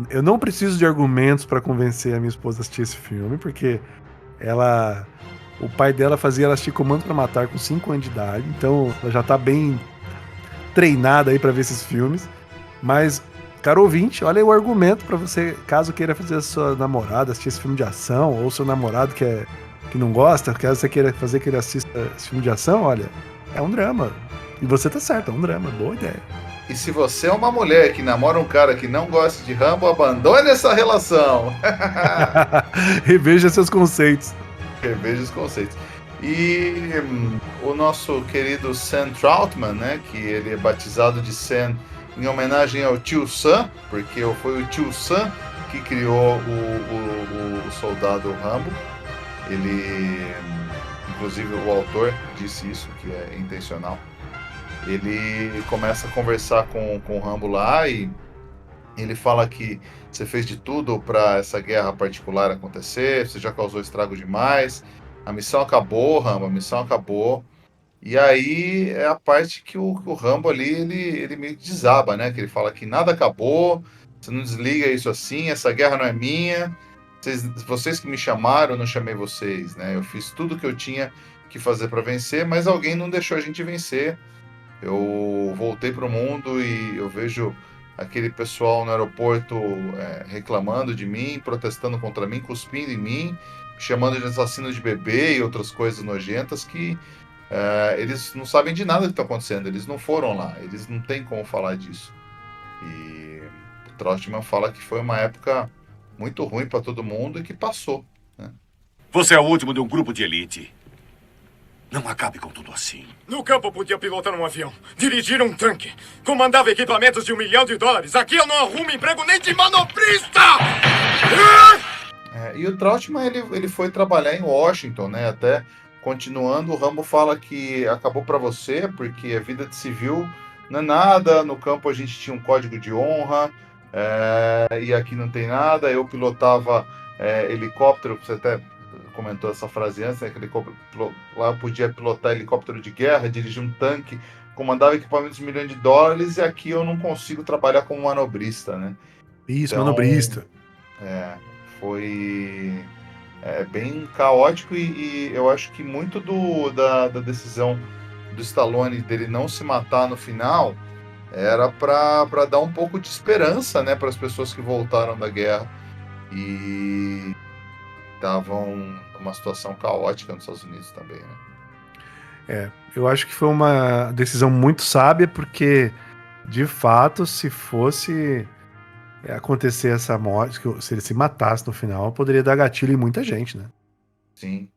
eu não preciso de argumentos pra convencer a minha esposa a assistir esse filme, porque o pai dela fazia ela assistir Comando pra Matar com 5 anos de idade, então ela já tá bem treinada aí pra ver esses filmes. Mas, caro ouvinte, olha aí o argumento pra você, caso queira fazer a sua namorada assistir esse filme de ação, ou seu namorado que não gosta, caso você queira fazer que ele assista esse filme de ação, olha, é um drama. E você tá certo, é um drama, boa ideia. E se você é uma mulher que namora um cara que não gosta de Rambo, abandone essa relação. Reveja seus conceitos. Reveja os conceitos. E o nosso querido Sam Trautmann, né, que ele é batizado de Sam em homenagem ao tio Sam, porque foi o tio Sam que criou o soldado Rambo. Ele, inclusive o autor disse isso, que é intencional. Ele começa a conversar com o Rambo lá e ele fala que você fez de tudo para essa guerra particular acontecer, você já causou estrago demais, a missão acabou, Rambo, a missão acabou. E aí é a parte que o Rambo ali, ele meio que desaba, né? Que ele fala que nada acabou, você não desliga isso assim, essa guerra não é minha, vocês que me chamaram, eu não chamei vocês, né? Eu fiz tudo que eu tinha que fazer para vencer, mas alguém não deixou a gente vencer. Eu voltei para o mundo e eu vejo aquele pessoal no aeroporto reclamando de mim, protestando contra mim, cuspindo em mim, chamando de assassino de bebê e outras coisas nojentas que eles não sabem de nada que está acontecendo, eles não foram lá, eles não têm como falar disso. E o Trautmann fala que foi uma época muito ruim para todo mundo e que passou, né? Você é o último de um grupo de elite. Não acabe com tudo assim. No campo eu podia pilotar um avião, dirigir um tanque, comandava equipamentos de $1 milhão. Aqui eu não arrumo emprego nem de manobrista! E o Trautmann, ele foi trabalhar em Washington, né? Até continuando, o Rambo fala que acabou para você, porque a vida de civil não é nada, no campo a gente tinha um código de honra, e aqui não tem nada. Eu pilotava helicóptero, você até comentou essa frase antes, né, que lá eu podia pilotar helicóptero de guerra, dirigir um tanque, comandava equipamentos de $1 milhão, e aqui eu não consigo trabalhar como manobrista, né? Isso, então, manobrista. Foi bem caótico e eu acho que muito da decisão do Stallone dele não se matar no final era para dar um pouco de esperança, né, para as pessoas que voltaram da guerra e estavam numa situação caótica nos Estados Unidos também, né? Eu acho que foi uma decisão muito sábia, porque de fato, se fosse acontecer essa morte, se ele se matasse no final, poderia dar gatilho em muita gente, né? Sim.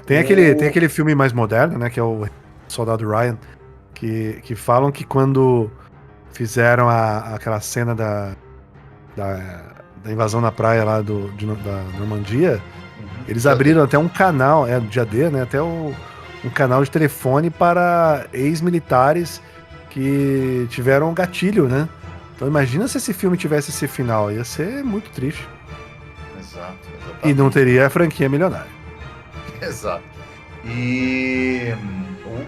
Tem aquele filme mais moderno, né, que é o Soldado Ryan, que falam que quando fizeram aquela cena da invasão na praia lá da Normandia, eles abriram até um canal, do dia D, né, até um canal de telefone para ex-militares que tiveram gatilho, né? Então imagina se esse filme tivesse esse final, ia ser muito triste. Exato. E não teria a franquia milionária. Exato. E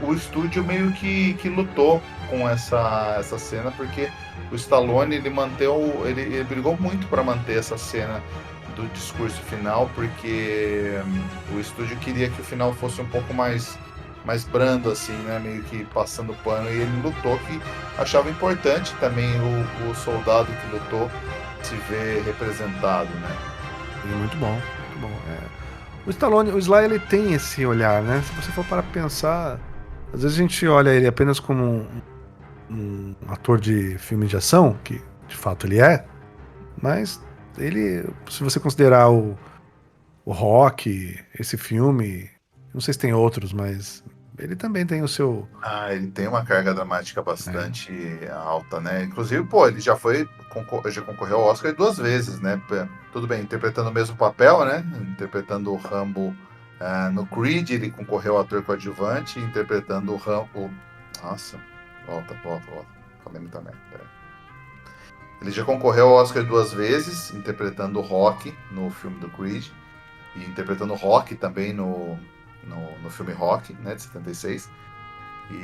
o estúdio meio que lutou com essa cena, porque o Stallone ele brigou muito para manter essa cena do discurso final, porque o estúdio queria que o final fosse um pouco mais brando, assim, né? Meio que passando pano, e ele lutou, que achava importante também o soldado que lutou se ver representado, né? Muito bom, muito bom. O Stallone, o Sly, ele tem esse olhar, né? Se você for para pensar, Às vezes a gente olha ele apenas como um ator de filme de ação, que de fato ele é, mas ele, se você considerar o Rock, esse filme, não sei se tem outros, mas ele também tem o seu... Ele tem uma carga dramática bastante alta, né? Inclusive, pô, ele já concorreu ao Oscar 2 vezes, né? Tudo bem, interpretando o mesmo papel, né? Interpretando o Rambo no Creed, ele concorreu ao ator coadjuvante, interpretando o Rambo... Nossa, volta. Falei muita merda, peraí. Ele já concorreu ao Oscar 2 vezes, interpretando o Rock no filme do Creed, e interpretando o Rock também no filme Rock, né, de 76.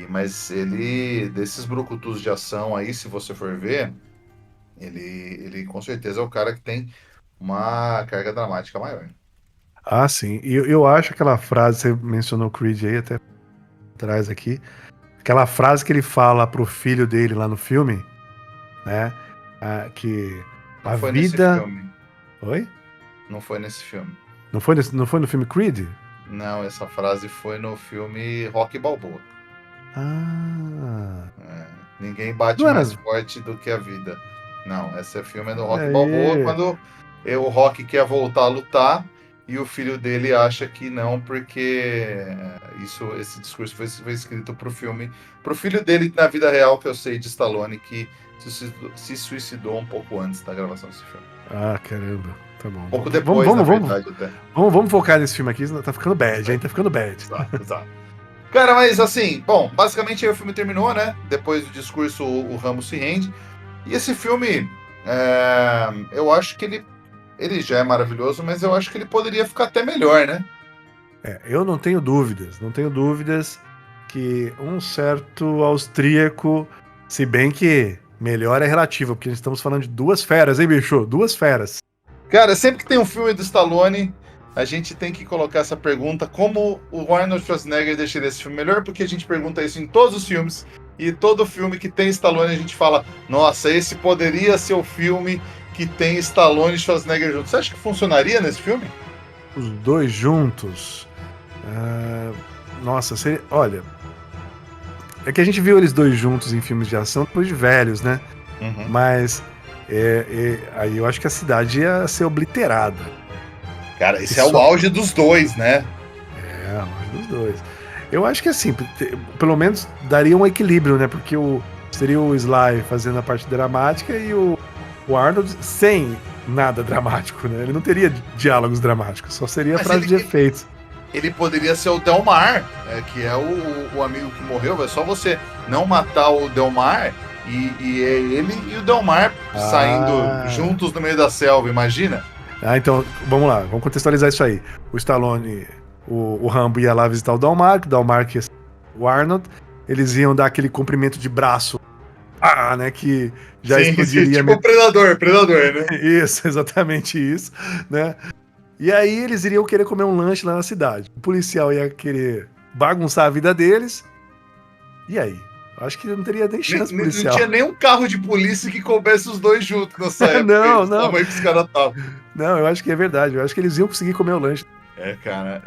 Mas ele, desses brucutus de ação aí, se você for ver, ele com certeza é o cara que tem uma carga dramática maior. Ah, sim. E eu acho aquela frase, você mencionou o Creed aí, até atrás aqui, aquela frase que ele fala pro filho dele lá no filme, né, que Não a foi vida... nesse filme. Oi? Não foi nesse filme. Não foi no filme Creed? Não, essa frase foi no filme Rock Balboa. Ah... Ninguém bate Não era... mais forte do que a vida. Não, esse filme é do Rock Aí. Balboa, quando o Rock quer voltar a lutar e o filho dele acha que não, porque esse discurso foi escrito pro filho dele na vida real, que eu sei, de Stallone, que se suicidou um pouco antes da gravação desse filme. Ah, caramba. Tá bom. Um pouco depois, na verdade, até. Vamos focar nesse filme aqui, tá ficando bad, hein? Tá ficando bad. Exato. Cara, mas assim, bom, basicamente aí o filme terminou, né? Depois do discurso, o Rambo se rende. E esse filme, eu acho que ele já é maravilhoso, mas eu acho que ele poderia ficar até melhor, né? Eu não tenho dúvidas que um certo austríaco, se bem que melhor é relativo, porque estamos falando de duas feras, hein, bicho? Duas feras. Cara, sempre que tem um filme do Stallone, a gente tem que colocar essa pergunta, como o Arnold Schwarzenegger deixaria esse filme melhor, porque a gente pergunta isso em todos os filmes, e todo filme que tem Stallone a gente fala, nossa, esse poderia ser o filme que tem Stallone e Schwarzenegger juntos. Você acha que funcionaria nesse filme? Os dois juntos? Nossa, olha, é que a gente viu eles dois juntos em filmes de ação depois de velhos, né? Uhum. Mas aí eu acho que a cidade ia ser obliterada. Cara, esse é o auge dos dois, né? É, o auge dos dois. Eu acho que assim, pelo menos daria um equilíbrio, né? Porque seria o Sly fazendo a parte dramática e o Arnold sem nada dramático, né? Ele não teria diálogos dramáticos, só seria frase de efeitos. Ele poderia ser o Delmar, que é o amigo que morreu. É só você não matar o Delmar e é ele e o Delmar saindo juntos no meio da selva, imagina? Então, vamos lá, vamos contextualizar isso aí. O Stallone, o Rambo ia lá visitar o Delmar que o Arnold, eles iam dar aquele comprimento de braço, né, que já explodiria. Tipo predador, né? Isso, exatamente isso, né? E aí eles iriam querer comer um lanche lá na cidade. O policial ia querer bagunçar a vida deles. E aí? Acho que não teria nem chance policial. Não tinha nem um carro de polícia que coubesse os dois juntos nessa época. Não. Que os caras tavam. Não, eu acho que é verdade. Eu acho que eles iam conseguir comer o lanche. Cara.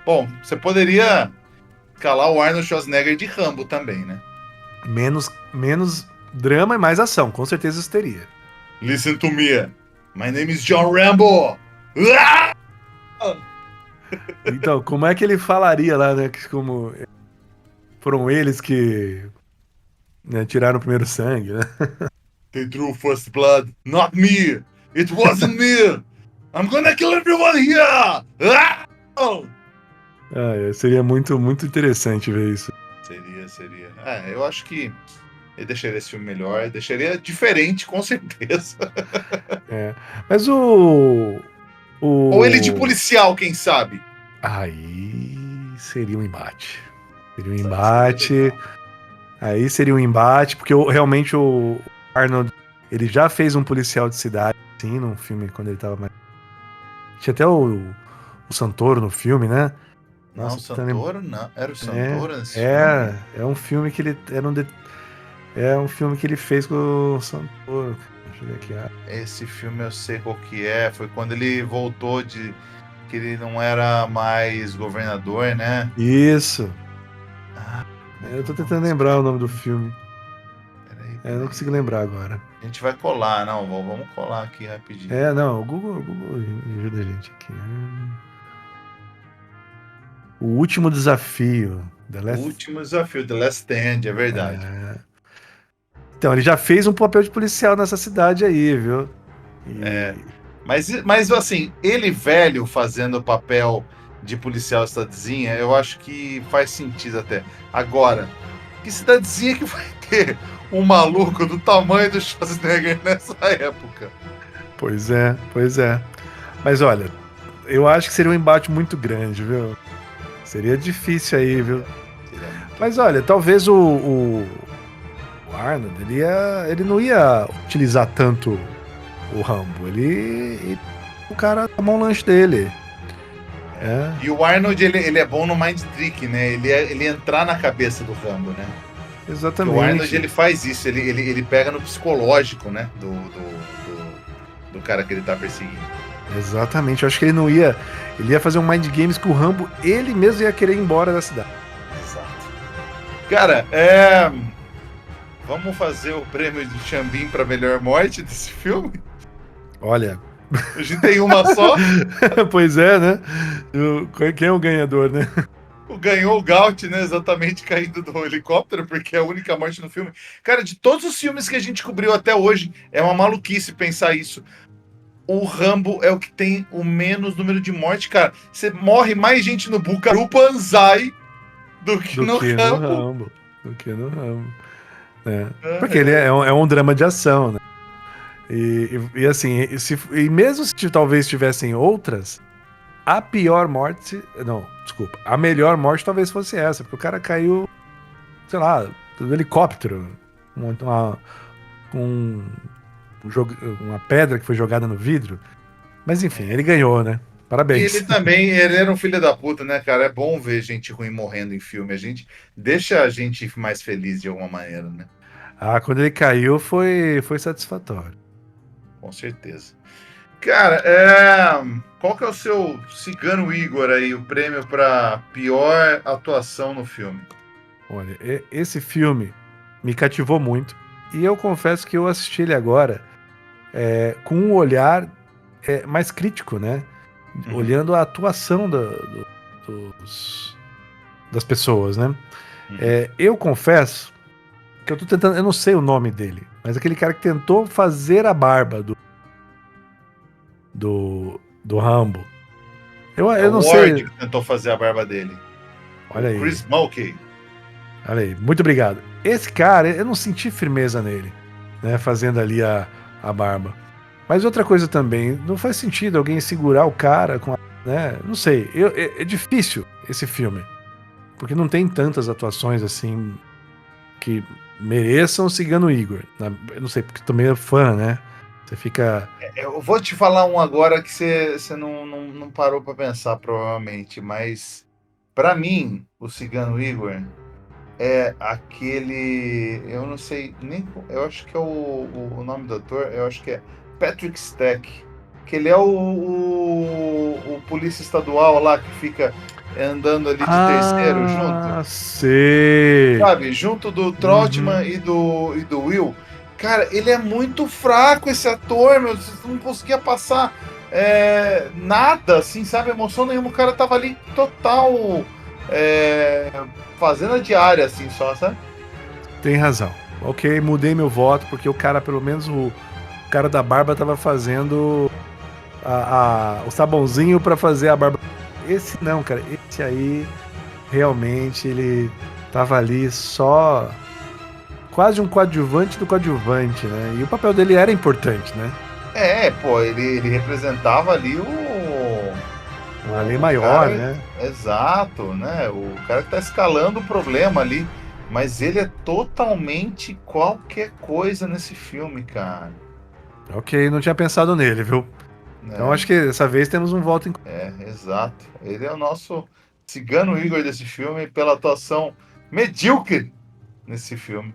Bom, você poderia escalar o Arnold Schwarzenegger de Rambo também, né? Menos drama e mais ação. Com certeza isso teria. Listen to me. My name is John Rambo. Então, como é que ele falaria lá, né? Que como foram eles que tiraram o primeiro sangue, né? They drew first blood, not me. It wasn't me. I'm gonna kill everyone here. Seria muito, muito interessante ver isso. Seria. Eu acho que ele deixaria esse filme melhor, deixaria diferente, com certeza. Mas Ou ele de policial, quem sabe? Aí seria um embate. Aí seria um embate, porque realmente o Arnold, ele já fez um policial de cidade, sim, num filme quando ele tava mais... Tinha até o Santoro no filme, né? Nossa, o Santoro não. Era o Santoro nesse filme? É um filme que ele... É um filme que ele fez com o Santoro. Deixa eu ver aqui. Esse filme eu sei qual que é. Foi quando ele voltou que ele não era mais governador, né? Isso. Eu tô tentando lembrar o nome do filme. Peraí, Eu não consigo lembrar agora. A gente vai colar, não, vamos colar aqui rapidinho. Não, o Google ajuda a gente aqui. O Último Desafio. The O Last... último desafio, The Last Stand, é verdade. Então, ele já fez um papel de policial nessa cidade aí, viu? Mas assim, ele velho fazendo o papel de policial cidadezinha, eu acho que faz sentido até. Agora, que cidadezinha que vai ter um maluco do tamanho do Schwarzenegger nessa época? Pois é. Mas olha, eu acho que seria um embate muito grande, viu? Seria difícil aí, viu? Mas olha, talvez o Arnold, ele não ia utilizar tanto o Rambo. O cara tomou um lanche dele. E o Arnold, ele é bom no mind trick, né? Ele entrar na cabeça do Rambo, né? Exatamente. Porque o Arnold, ele faz isso, ele pega no psicológico, né? Do cara que ele tá perseguindo. Exatamente. Eu acho que ele não ia... Ele ia fazer um mind games com o Rambo, ele mesmo ia querer ir embora da cidade. Exato. Cara, vamos fazer o prêmio de Xambim pra melhor morte desse filme? Olha... A gente tem uma só? Pois é, né? Quem é o ganhador, né? Ganhou o Gaut, né? Exatamente, caindo do helicóptero, porque é a única morte no filme. Cara, de todos os filmes que a gente cobriu até hoje, é uma maluquice pensar isso. O Rambo é o que tem o menos número de morte, cara. Você morre mais gente no Buckaroo Banzai do que no Rambo. Do que no Rambo. Porque ele é um drama de ação, né? E assim, e mesmo se talvez tivessem outras, a pior morte... Não, desculpa. A melhor morte talvez fosse essa, porque o cara caiu, sei lá, do helicóptero. Uma pedra que foi jogada no vidro. Mas enfim, ele ganhou, né? Parabéns. E ele era um filho da puta, né, cara? É bom ver gente ruim morrendo em filme. Deixa a gente mais feliz de alguma maneira, né? Quando ele caiu foi satisfatório. Com certeza. Cara, qual que é o seu Cigano Igor aí, o prêmio para pior atuação no filme? Olha, esse filme me cativou muito. E eu confesso que eu assisti ele agora com um olhar mais crítico, né? Olhando a atuação das pessoas, né? Eu confesso que eu tô tentando... Eu não sei o nome dele, mas aquele cara que tentou fazer a barba do Rambo. Eu não sei... O que tentou fazer a barba dele. Olha aí. Chris Mulkey. Olha aí, muito obrigado. Esse cara, eu não senti firmeza nele, né? Fazendo ali a barba. Mas outra coisa também, não faz sentido alguém segurar o cara com né? Não sei, é difícil esse filme. Porque não tem tantas atuações assim que mereçam o Cigano Igor. Eu não sei, porque também é fã, né? Você fica... Eu vou te falar um agora que você não parou pra pensar, provavelmente, mas pra mim, o Cigano Igor é aquele... Eu não sei nem... Eu acho que é o nome do ator, eu acho que é Patrick Stack, que ele é o polícia estadual lá que fica andando ali de terceiro junto. Sei. Sabe? Junto do Trotman e do Will. Cara, ele é muito fraco, esse ator, meu. Você não conseguia passar nada, assim, sabe? Emoção nenhuma. O cara tava ali total fazendo a diária, assim, só, sabe? Tem razão. Ok, mudei meu voto, porque o cara, pelo menos o cara da barba tava fazendo o sabãozinho pra fazer a barba. Esse não, cara. Esse aí, realmente, ele tava ali só... Quase um coadjuvante do coadjuvante, né? E o papel dele era importante, né? Ele representava ali uma lei maior, cara, né? Exato, né? O cara que tá escalando o problema ali. Mas ele é totalmente qualquer coisa nesse filme, cara. Ok, não tinha pensado nele, viu? Então acho que dessa vez temos um voto em... Exato. Ele é o nosso Cigano Igor desse filme pela atuação medíocre nesse filme.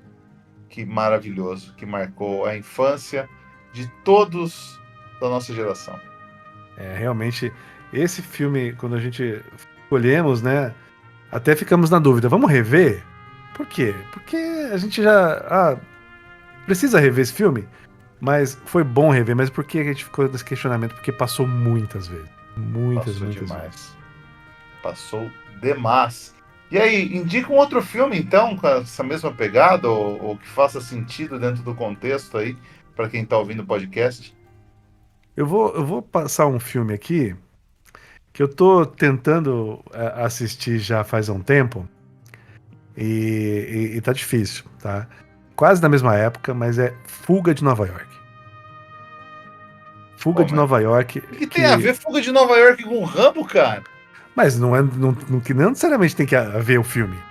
Que maravilhoso, que marcou a infância de todos da nossa geração. Realmente, esse filme, quando a gente escolhemos, né, até ficamos na dúvida, vamos rever? Por quê? Porque a gente já... precisa rever esse filme? Mas foi bom rever, mas por que a gente ficou nesse questionamento? Porque passou muitas vezes. Muitas Passou vezes. demais. Passou demais. E aí, indica um outro filme, então, com essa mesma pegada, ou que faça sentido dentro do contexto aí, para quem tá ouvindo o podcast. Eu vou passar um filme aqui que eu tô tentando assistir já faz um tempo e tá difícil, tá? Quase na mesma época, mas é Fuga de Nova York. Fuga Pô, de mas Nova York. o que tem a ver Fuga de Nova York com o Rambo, cara? Mas que não necessariamente tem que haver o filme. Ou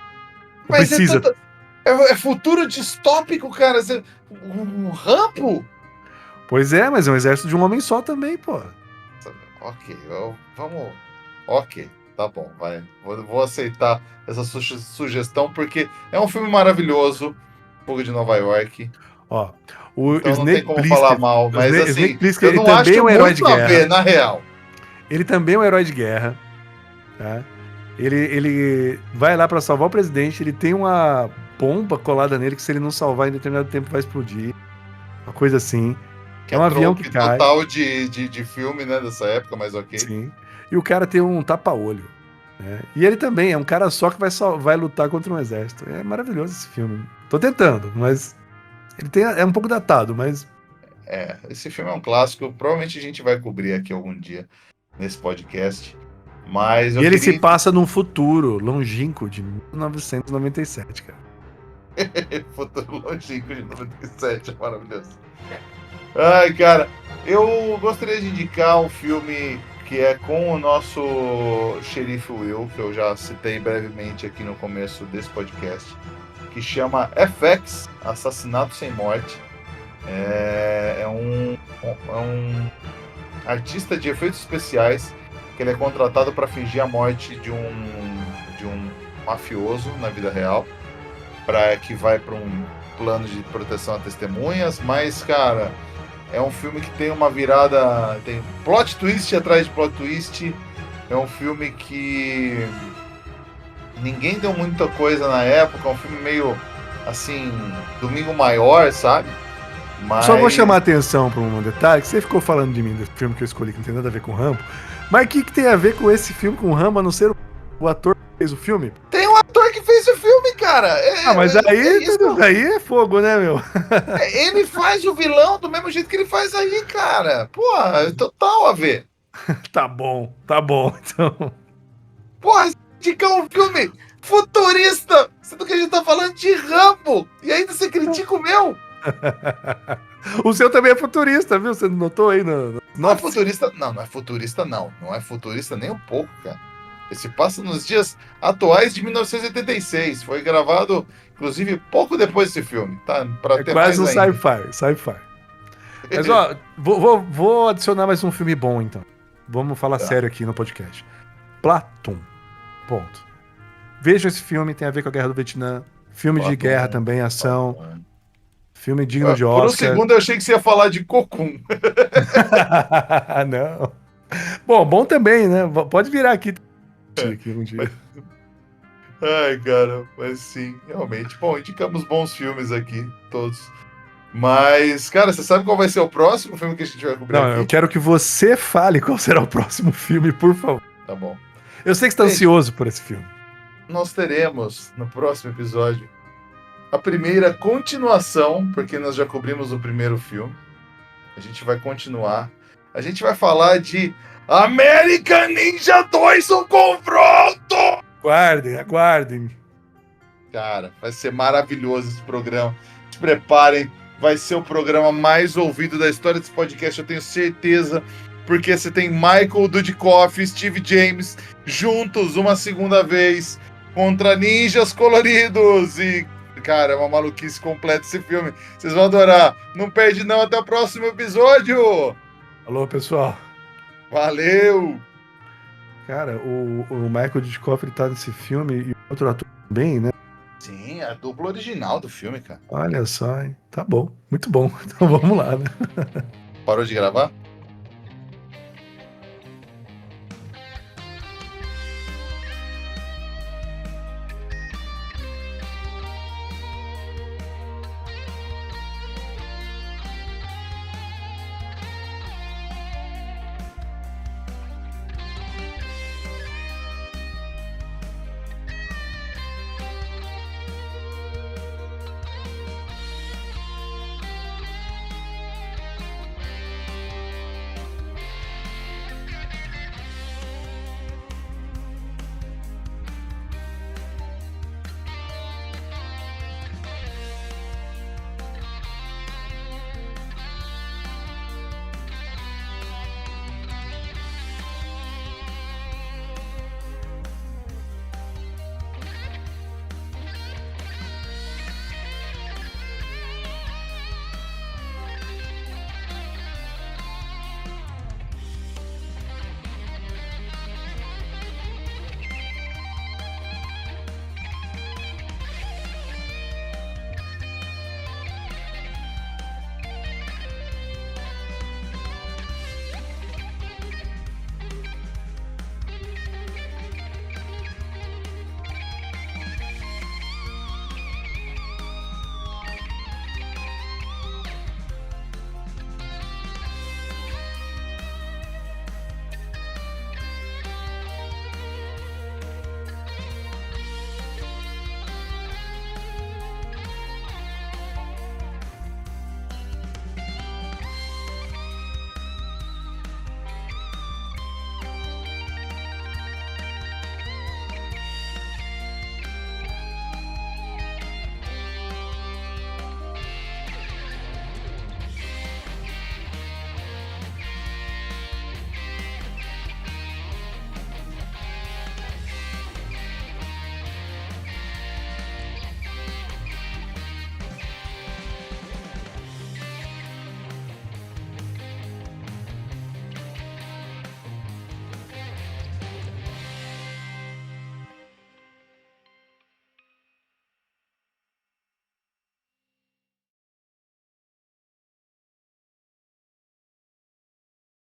Mas precisa. é futuro distópico, cara. Um Rambo? Pois é, mas é um exército de um homem só também, pô. Ok, vamos. Ok, tá bom, vai. Vou aceitar essa sugestão, porque é um filme maravilhoso, Fuga de Nova York. Ó, o Então não tem Snake como falar Plissken, mal, mas assim, Snake Plissken, eu ele não também acho é um herói de muito a guerra. ver, na real. Ele também é um herói de guerra, tá? Ele vai lá pra salvar o presidente, ele tem uma bomba colada nele que se ele não salvar em determinado tempo vai explodir. Uma coisa assim. Que É um avião que trope cai. total de filme, né, dessa época, mas ok. Sim. E o cara tem um tapa-olho. Né? E ele também é um cara só que vai lutar contra um exército. É maravilhoso esse filme. Tô tentando, mas ele é um pouco datado, mas Esse filme é um clássico, provavelmente a gente vai cobrir aqui algum dia nesse podcast. Mas eu e ele queria se passa num futuro longínquo de 1997, cara. Futuro longínquo de 97, é maravilhoso. Ai, cara, eu gostaria de indicar um filme que é com o nosso xerife Will, que eu já citei brevemente aqui no começo desse podcast, que chama FX, Assassinato Sem Morte. É um artista de efeitos especiais que ele é contratado para fingir a morte de um mafioso na vida real, que vai para um plano de proteção a testemunhas, mas, cara, é um filme que tem uma virada, tem plot twist atrás de plot twist, é um filme que ninguém deu muita coisa na época, é um filme meio, assim, Domingo Maior, sabe? Mas... Só vou chamar a atenção para um detalhe, que você ficou falando de mim, desse filme que eu escolhi, que não tem nada a ver com o Rambo, mas o que tem a ver com esse filme, com o Rambo, a não ser o ator que fez o filme? Tem um ator que fez o filme, cara! Mas aí, aí é fogo, né, meu? Ele faz o vilão do mesmo jeito que ele faz aí, cara. Porra, total a ver. Tá bom, então. Porra, indicar um filme futurista, sendo que a gente tá falando de Rambo, e ainda você critica o meu. O seu também é futurista, viu? Você não notou aí? Não é futurista, não é futurista, não. Não é futurista nem um pouco, cara. Esse passa nos dias atuais de 1986. Foi gravado, inclusive, pouco depois desse filme. Tá? Pra É ter quase um mais ainda. sci-fi. Mas, ó, vou adicionar mais um filme bom, então. Vamos falar sério aqui no podcast. Platum. Ponto. Vejam esse filme, tem a ver com a Guerra do Vietnã. Filme de guerra também, ação. Filme digno de Oscar. Por um segundo eu achei que você ia falar de Cocum. Não. Bom também, né? Pode virar aqui um dia. Ai, cara, mas sim, realmente. Bom, indicamos bons filmes aqui, todos. Mas, cara, você sabe qual vai ser o próximo filme que a gente vai cobrir Não, aqui? eu quero que você fale qual será o próximo filme, por favor. Tá bom. Eu sei que você está ansioso por esse filme. Nós teremos, no próximo episódio, a primeira continuação, porque nós já cobrimos o primeiro filme. A gente vai continuar. A gente vai falar de American Ninja 2, um confronto! Aguardem. Cara, vai ser maravilhoso esse programa. Se preparem, vai ser o programa mais ouvido da história desse podcast, eu tenho certeza. Porque você tem Michael Dudikoff e Steve James juntos uma segunda vez contra ninjas coloridos. E, cara, é uma maluquice completa esse filme. Vocês vão adorar. Não perde não, até o próximo episódio. Alô, pessoal. Valeu. Cara, o Michael Dudikoff, ele tá nesse filme e o outro ator também, né? Sim, é a dupla original do filme, cara. Olha só, hein? Tá bom, muito bom. Então vamos lá, né? Parou de gravar?